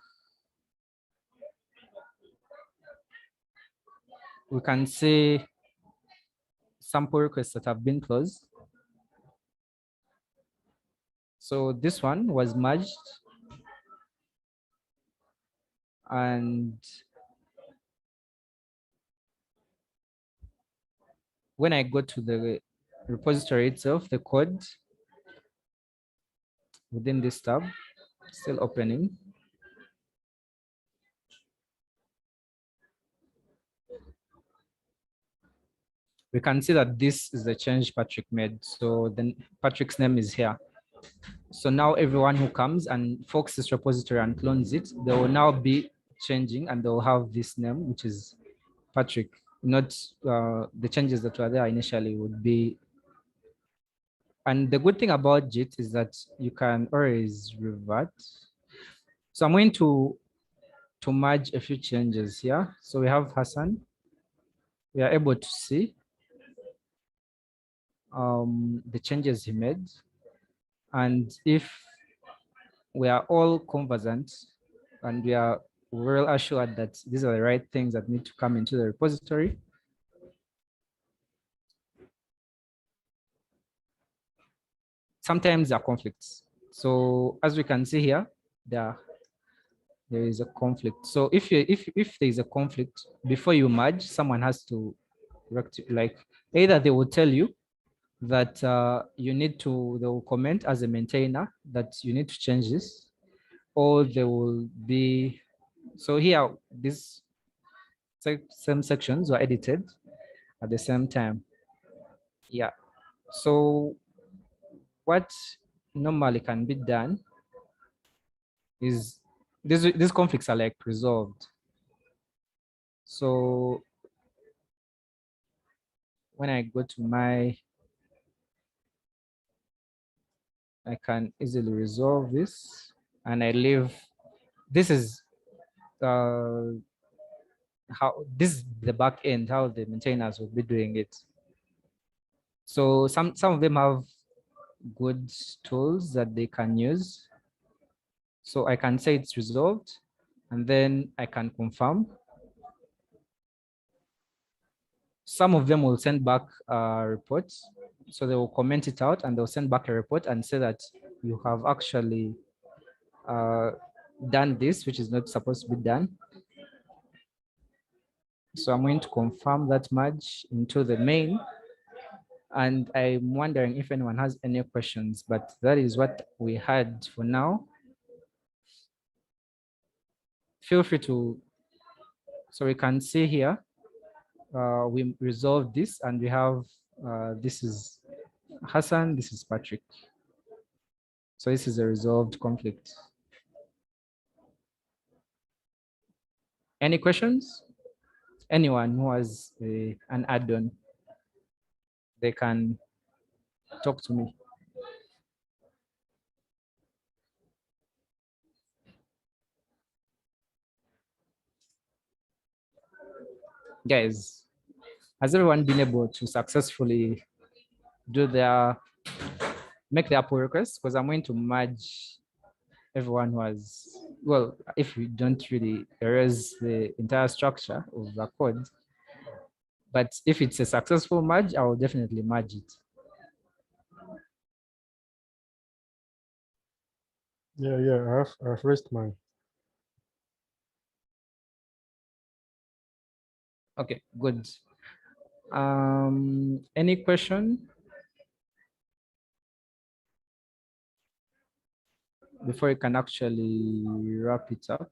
we can see some pull requests that have been closed. So this one was merged, and when I go to the repository itself, the code within this tab, still opening. We can see that this is the change Patrick made. So then Patrick's name is here. So now everyone who comes and forks this repository and clones it, they will now be changing and they'll have this name, which is Patrick, not the changes that were there initially would be. And the good thing about JIT is that you can always revert. So I'm going to merge a few changes here. So we have Hassan. We are able to see the changes he made. And if we are all conversant and we are well assured that these are the right things that need to come into the repository, sometimes there are conflicts. So as we can see here, there is a conflict. So if there is a conflict, before you merge, someone has to like, either they will tell you that you need to, they will comment as a maintainer that you need to change this, or they will be, so here, these same sections were edited at the same time. Yeah. So what normally can be done is these conflicts are like resolved. So when I go to I can easily resolve this, and I leave. This is how this is the back end, how the maintainers will be doing it. So some of them have good tools that they can use. So I can say it's resolved, and then I can confirm. Some of them will send back reports. So they will comment it out and they'll send back a report and say that you have actually done this, which is not supposed to be done. So I'm going to confirm that merge into the main. And I'm wondering if anyone has any questions, but that is what we had for now. Feel free to, so we can see here, we resolved this, and we have this is Hassan, this is Patrick. So this is a resolved conflict. Any questions? Anyone who has an add-on, they can talk to me. Guys, has everyone been able to successfully make their pull requests? Because I'm going to merge everyone who has, well, if we don't really erase the entire structure of the code, but if it's a successful merge, I will definitely merge it. Yeah, I've raised mine. Okay, good. Any question before you can actually wrap it up?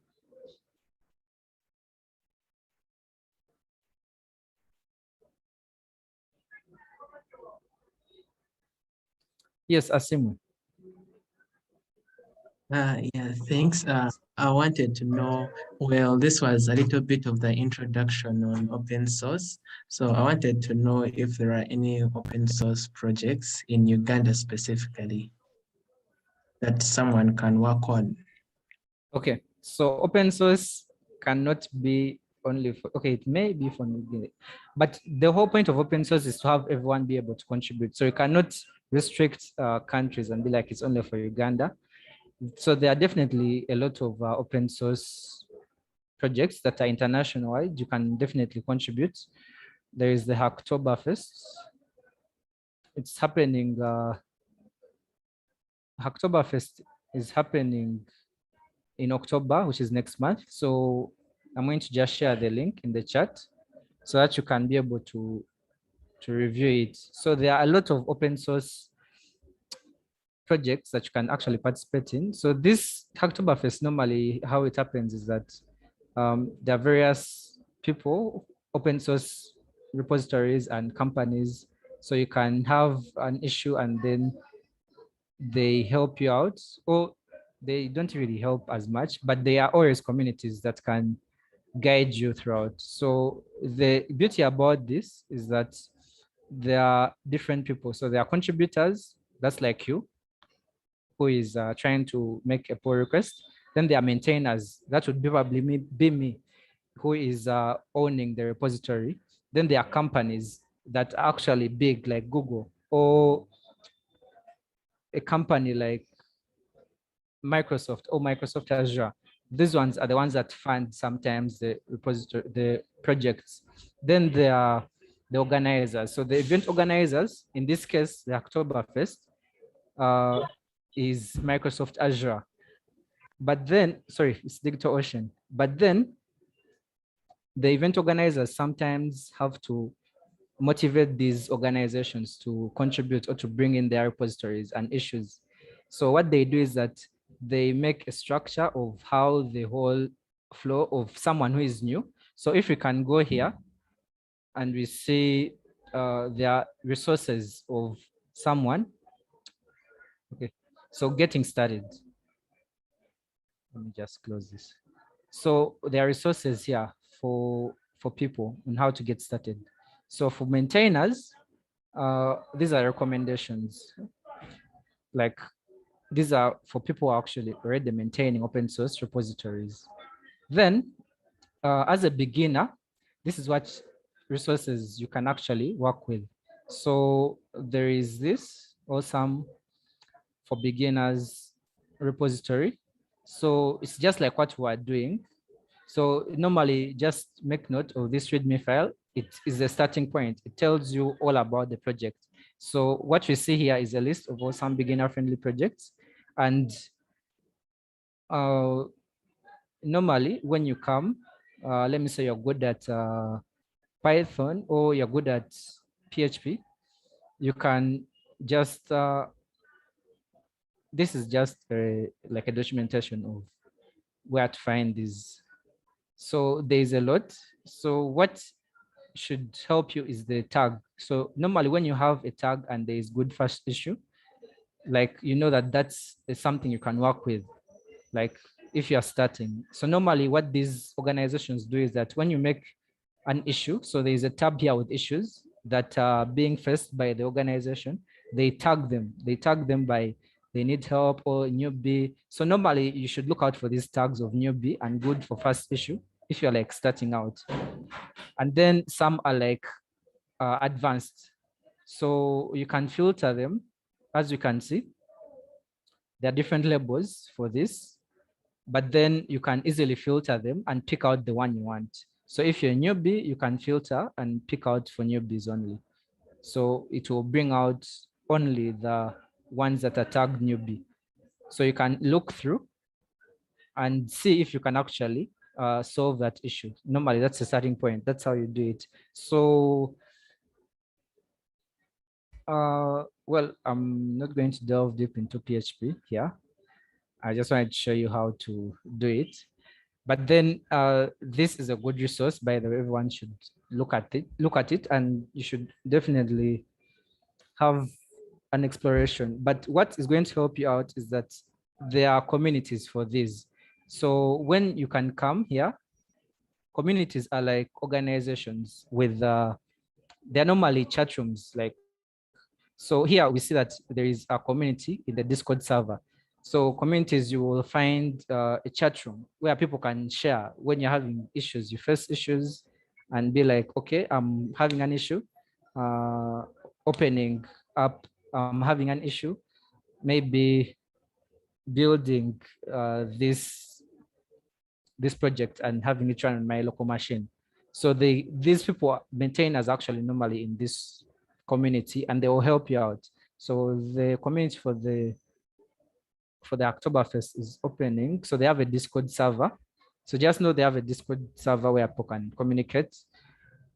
Yes, Asimu. Yeah, thanks. I wanted to know, well, this was a little bit of the introduction on open source. So I wanted to know if there are any open source projects in Uganda specifically that someone can work on. Okay, so open source cannot be only for, okay, it may be for Nigeria, but the whole point of open source is to have everyone be able to contribute. So you cannot restrict countries and be like, it's only for Uganda. So there are definitely a lot of open source projects that are international wide. You can definitely contribute. There is the Hacktoberfest. It's happening, Hacktoberfest is happening in October, which is next month. So I'm going to just share the link in the chat so that you can be able to review it. So there are a lot of open source projects that you can actually participate in. So this Hacktoberfest, normally how it happens is that there are various people, open source repositories and companies. So you can have an issue and then they help you out, or they don't really help as much, but they are always communities that can guide you throughout. So the beauty about this is that there are different people. So there are contributors, that's like you, who is trying to make a pull request. Then there are maintainers, that would probably be me, who is owning the repository. Then there are companies that are actually big, like Google, or a company like Microsoft or Microsoft Azure. These ones are the ones that fund sometimes the repository, the projects. Then there are the organizers. So the event organizers, in this case, the Oktoberfest, is Microsoft Azure. But then, sorry, it's DigitalOcean. But then the event organizers sometimes have to motivate these organizations to contribute or to bring in their repositories and issues. So what they do is that they make a structure of how the whole flow of someone who is new. So if we can go here and we see their resources of someone. Okay, so getting started. Let me just close this. So there are resources here for people on how to get started. So for maintainers, these are recommendations. Like these are for people who are actually already maintaining open source repositories. Then as a beginner, this is what resources you can actually work with. So there is this awesome for beginners repository. So it's just like what we are doing. So normally just make note of this README file. It is the starting point. It tells you all about the project. So what we see here is a list of all some beginner-friendly projects. And normally when you come, let me say you're good at Python or you're good at PHP, you can just, this is just like a documentation of where to find these. So there's a lot. So what should help you is the tag. So normally when you have a tag and there is good first issue, like you know that that's something you can work with, like if you're starting. So normally what these organizations do is that when you make an issue, so there is a tab here with issues that are being faced by the organization, they tag them. They tag them by they need help or newbie. So normally you should look out for these tags of newbie and good for first issue if you're like starting out. And then some are like advanced. So you can filter them. As you can see, there are different labels for this, but then you can easily filter them and pick out the one you want. So if you're a newbie, you can filter and pick out for newbies only. So it will bring out only the ones that are tagged newbie. So you can look through and see if you can actually solve that issue. Normally, that's a starting point. That's how you do it. So, well, I'm not going to delve deep into PHP here. I just wanted to show you how to do it. But then this is a good resource, by the way. Everyone should look at it, and you should definitely have an exploration. But what is going to help you out is that there are communities for this. So when you can come here, communities are like organizations with they're normally chat rooms. Like, so here we see that there is a community in the Discord server. So communities, you will find a chat room where people can share when you're having issues, you face issues, and be like, okay, I'm having an issue, opening up, I'm having an issue, maybe building this project and having it run on my local machine. So these people, maintainers, actually normally in this community, and they will help you out. So the community for the Oktoberfest is opening. So they have a Discord server. So just know they have a Discord server where people can communicate.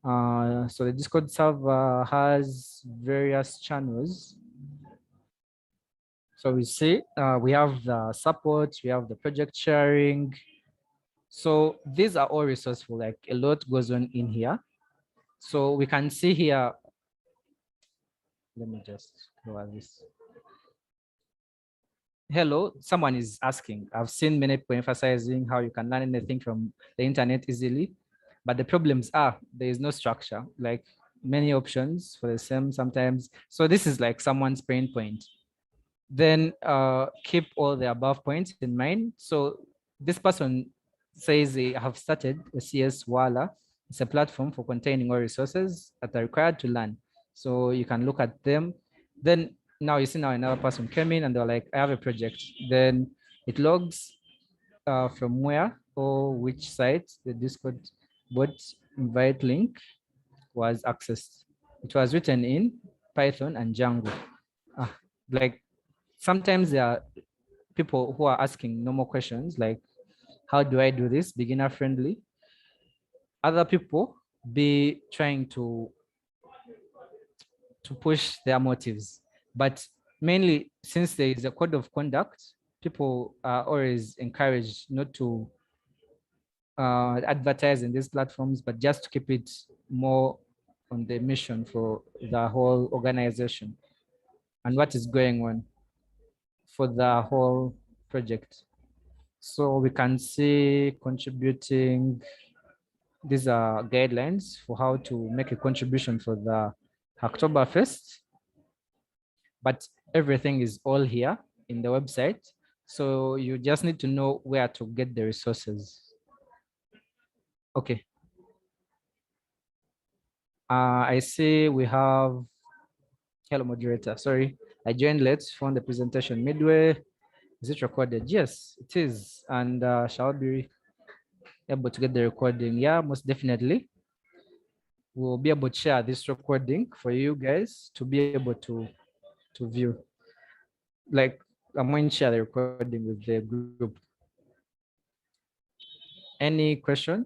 So the Discord server has various channels. So we see we have the support, we have the project sharing. So these are all resourceful, like a lot goes on in here. So we can see here, let me just lower this. Hello, someone is asking. I've seen many people emphasizing how you can learn anything from the internet easily, but the problems are there is no structure, like many options for the same sometimes. So this is like someone's pain point. Then keep all the above points in mind. So this person says they have started a CS Wala. It's a platform for containing all resources that are required to learn. So you can look at them. Then now you see now another person came in and they're like, I have a project. Then it logs from where or which site the Discord bot invite link was accessed. It was written in Python and Django. Like sometimes there are people who are asking normal questions like, how do I do this? Beginner friendly. Other people be trying to push their motives. But mainly since there is a code of conduct, people are always encouraged not to advertise in these platforms, but just to keep it more on the mission for the whole organization and what is going on for the whole project. So we can see contributing. These are guidelines for how to make a contribution for the Oktoberfest, but everything is all here in the website. So you just need to know where to get the resources. Okay. I see we have, hello moderator, sorry. I joined late, found the presentation midway. Is it recorded? Yes, it is. And shall I be able to get the recording? Yeah, most definitely. We'll be able to share this recording for you guys to be able to view. Like, I'm going to share the recording with the group. Any question?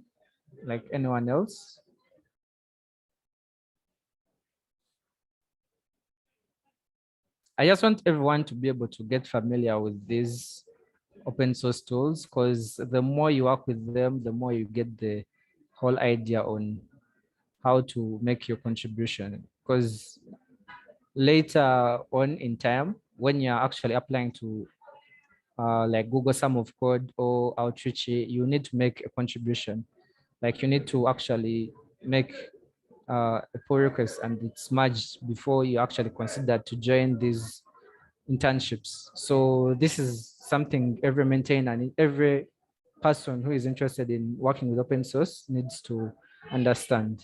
Like anyone else? I just want everyone to be able to get familiar with these open source tools, because the more you work with them, the more you get the whole idea on how to make your contribution, because later on in time, when you're actually applying to like Google Sum of Code or Outreach, you need to make a contribution. Like you need to actually make a pull request and it's merged before you actually consider to join these internships. So this is something every maintainer and every person who is interested in working with open source needs to understand.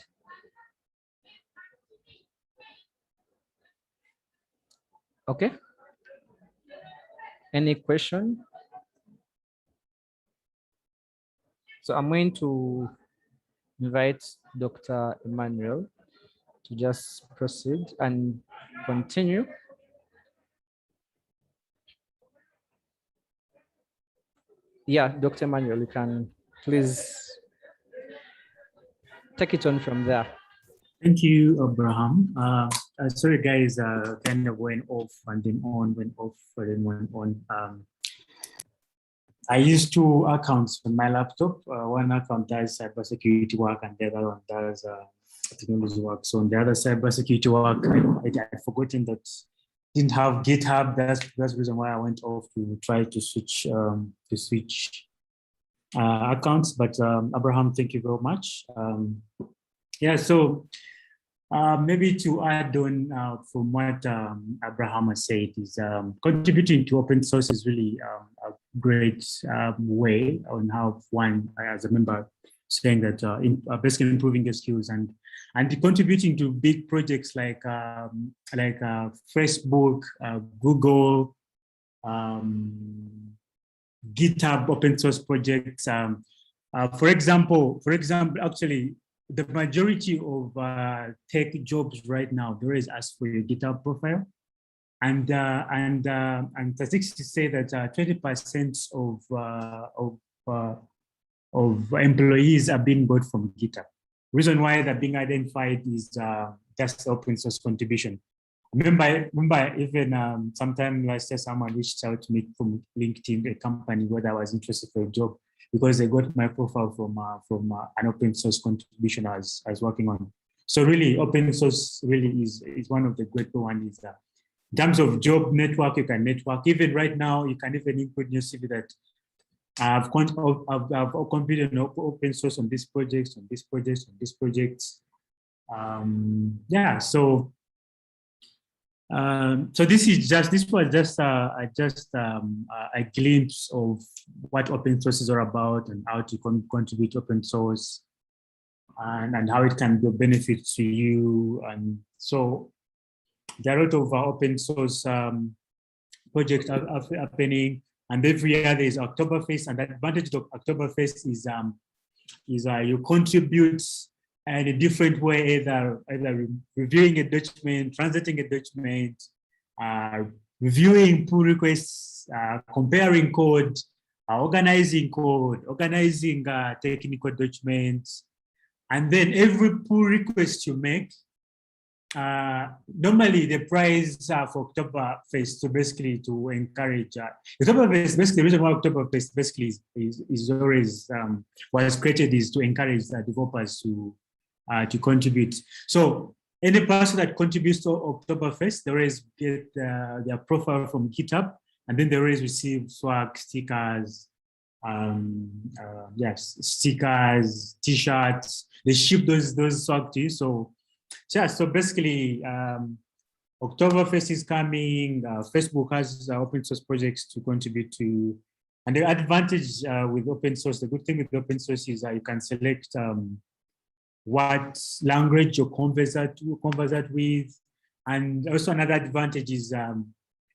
Okay. Any question? So I'm going to invite Dr. Emmanuel to just proceed and continue. Yeah, Dr. Emmanuel, you can please take it on from there. Thank you, Abraham. Sorry, guys, kind of went off and then on, went off and then went on. I use two accounts on my laptop. One account does cybersecurity work and the other one does technology work. So on the other cybersecurity work, I had forgotten that didn't have GitHub. That's the reason why I went off to try to switch accounts. But Abraham, thank you very much. Yeah, so maybe to add on from what Abraham has said is contributing to open source is really a great way on how one, as a member, saying that basically improving your skills and contributing to big projects like Facebook, Google, GitHub open source projects. For example, actually, the majority of tech jobs right now, there is ask for your GitHub profile, and statistics say that 20% of employees are being bought from GitHub. Reason why they're being identified is just open source contribution. Remember even sometime last year, someone reached out to me from LinkedIn, a company where I was interested for a job, because they got my profile from an open source contribution I was working on. So really, open source really is one of the great ones. In terms of job network, you can network. Even right now, you can even include in your CV that I've contributed open source on these projects, on these projects, on these projects. Yeah, so this was just a glimpse of what open source is all about and how to contribute open source and how it can be a benefit to you. And so there are a lot of open source projects happening, and every year there is Oktoberfest, and the advantage of Oktoberfest is you contribute in a different way, either reviewing a document, translating a document, reviewing pull requests, comparing code, organizing technical documents, and then every pull request you make. Normally the prize for Oktoberfest, so basically to encourage Oktoberfest. Basically, the reason why Oktoberfest basically is always was created is to encourage developers to contribute. So any person that contributes to Oktoberfest, they always get their profile from GitHub, and then they always receive swag, stickers, stickers, T-shirts. They ship those swag to you. So yeah, so basically, Oktoberfest is coming. Facebook has open source projects to contribute to, and the advantage with open source, the good thing with open source is you can select what language you converse with, and also another advantage is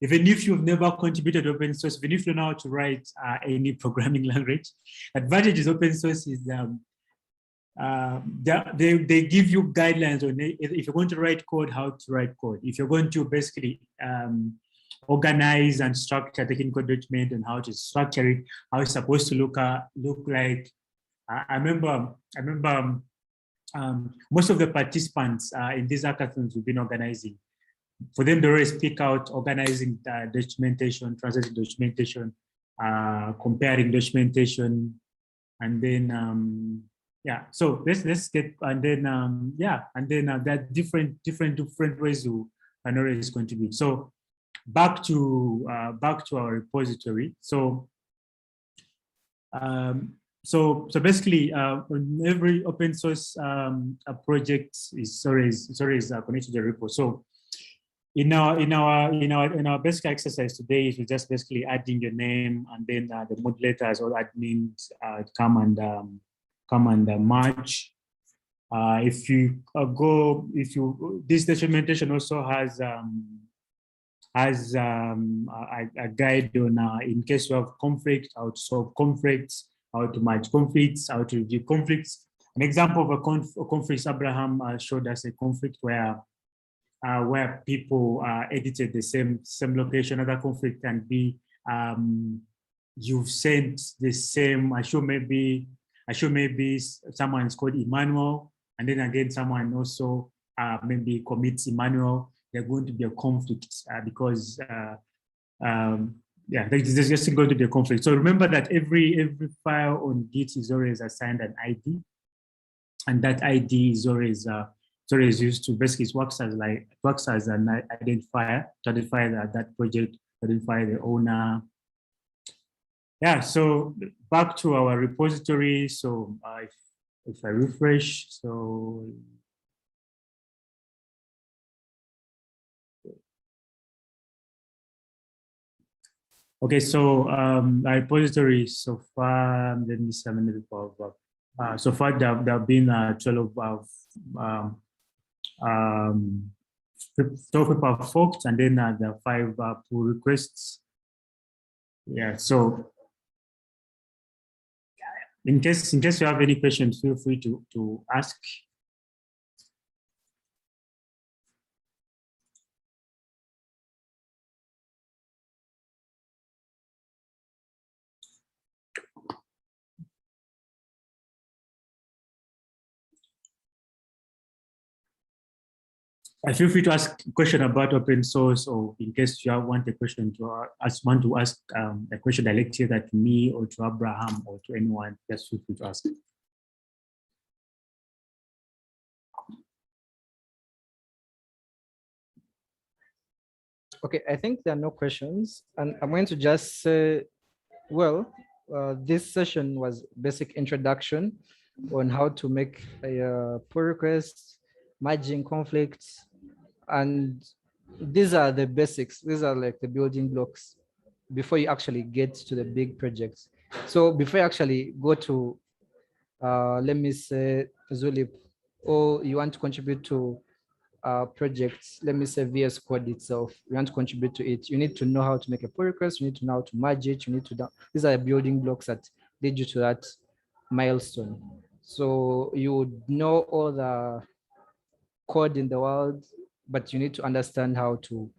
even if you've never contributed open source, even if you know how to write any programming language, advantage is open source is they give you guidelines on if you're going to write code, how to write code. If you're going to basically organize and structure technical document and how to structure it, how it's supposed to look like. I remember most of the participants in these hackathons we've been organizing, for them they always pick out organizing documentation, translating documentation, comparing documentation, and then yeah, so let's get, and then yeah, and then there are different ways you can always contribute. So back to our repository. So so basically, on every open source project is always connected to the repo. So in our basic exercise today is we just basically adding your name, and then the moderators or admins come and merge. If you this documentation also has a guide on in case you have conflict, how to solve conflicts, how to manage conflicts, how to review conflicts. An example of a conflict Abraham showed us a conflict where people edited the same location. Another conflict can be you've sent the same. I show maybe someone is called Emmanuel, and then again someone also maybe commits Emmanuel. There's going to be a conflict because yeah, there's just going to be a conflict. So remember that every file on Git is always assigned an ID, and that ID is always used to basically works as an identifier to identify that project, identify the owner. Yeah, so back to our repository. So if I refresh, so okay, so our repository so far, let me see how many people have, so far there have been 12 people have forked, and then there are 5 pull requests. Yeah, so in case you have any questions, feel free to ask. Feel free to ask a question about open source, or in case you want a question to ask a question directly that to me or to Abraham or to anyone, just feel free to ask. Okay, I think there are no questions, and I'm going to just say, well, this session was basic introduction on how to make a pull request, merging conflicts, and these are the basics. These are like the building blocks before you actually get to the big projects. So before you actually go to, let me say, Zulip, or you want to contribute to projects, let me say VS Code itself, you want to contribute to it, you need to know how to make a pull request, you need to know how to merge it, you need to, these are the building blocks that lead you to that milestone. So you would know all the code in the world, but you need to understand how to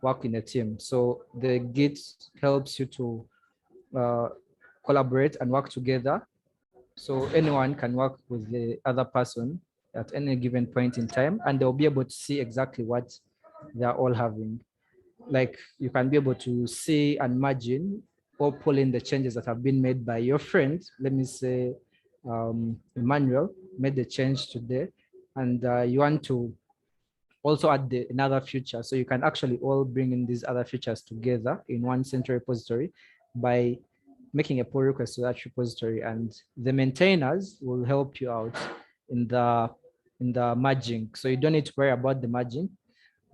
work in a team. So the Git helps you to collaborate and work together. So anyone can work with the other person at any given point in time, and they'll be able to see exactly what they're all having. Like you can be able to see and imagine or pull in the changes that have been made by your friend. Let me say Emmanuel made the change today, and you want to also add another feature. So you can actually all bring in these other features together in one central repository by making a pull request to that repository, and the maintainers will help you out in the merging. So you don't need to worry about the merging,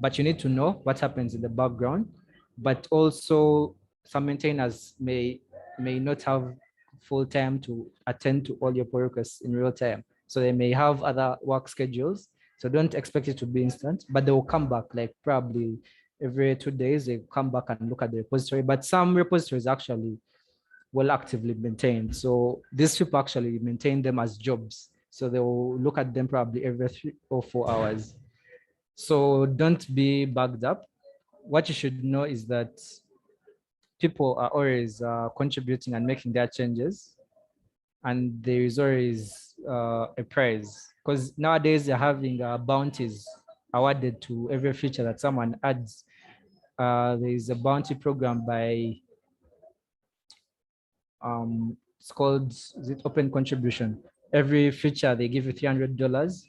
but you need to know what happens in the background. But also some maintainers may not have full time to attend to all your pull requests in real time. So they may have other work schedules. So don't expect it to be instant, but they will come back like probably every 2 days, they come back and look at the repository. But some repositories actually well actively maintained. So these people actually maintain them as jobs. So they will look at them probably every 3 or 4 hours. So don't be bugged up. What you should know is that people are always contributing and making their changes. And there is always a prize, because nowadays they're having bounties awarded to every feature that someone adds. There is a bounty program by it's called, is it Open Contribution? Every feature they give you $300.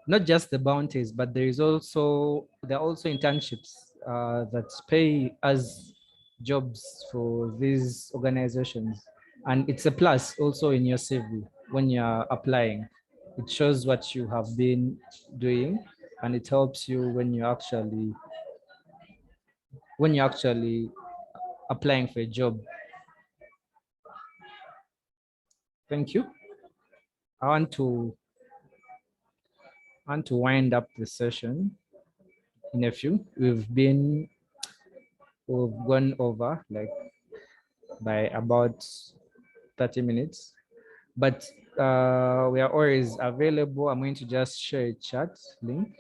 Not just the bounties, but there are also internships that pay as jobs for these organizations. And it's a plus also in your CV when you're applying. It shows what you have been doing, and it helps you when you're actually applying for a job. Thank you. I want to wind up the session in a few. We've gone over like by about 30 minutes, but we are always available. I'm going to just share a chat link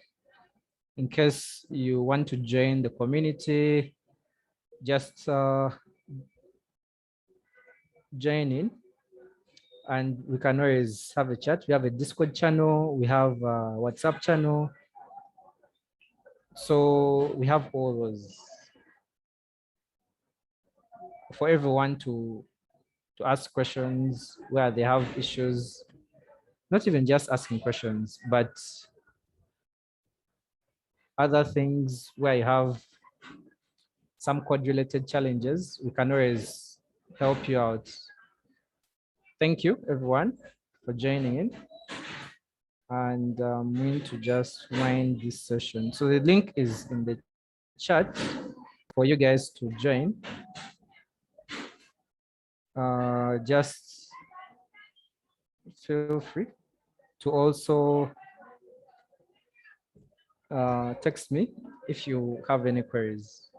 in case you want to join the community. Just join in and we can always have a chat. We have a Discord channel, we have a WhatsApp channel. So we have all those for everyone to ask questions where they have issues, not even just asking questions, but other things where you have some code related challenges, we can always help you out. Thank you everyone for joining in. And I'm going to just wind this session. So the link is in the chat for you guys to join. Just feel free to also text me if you have any queries.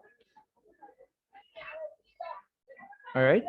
All right.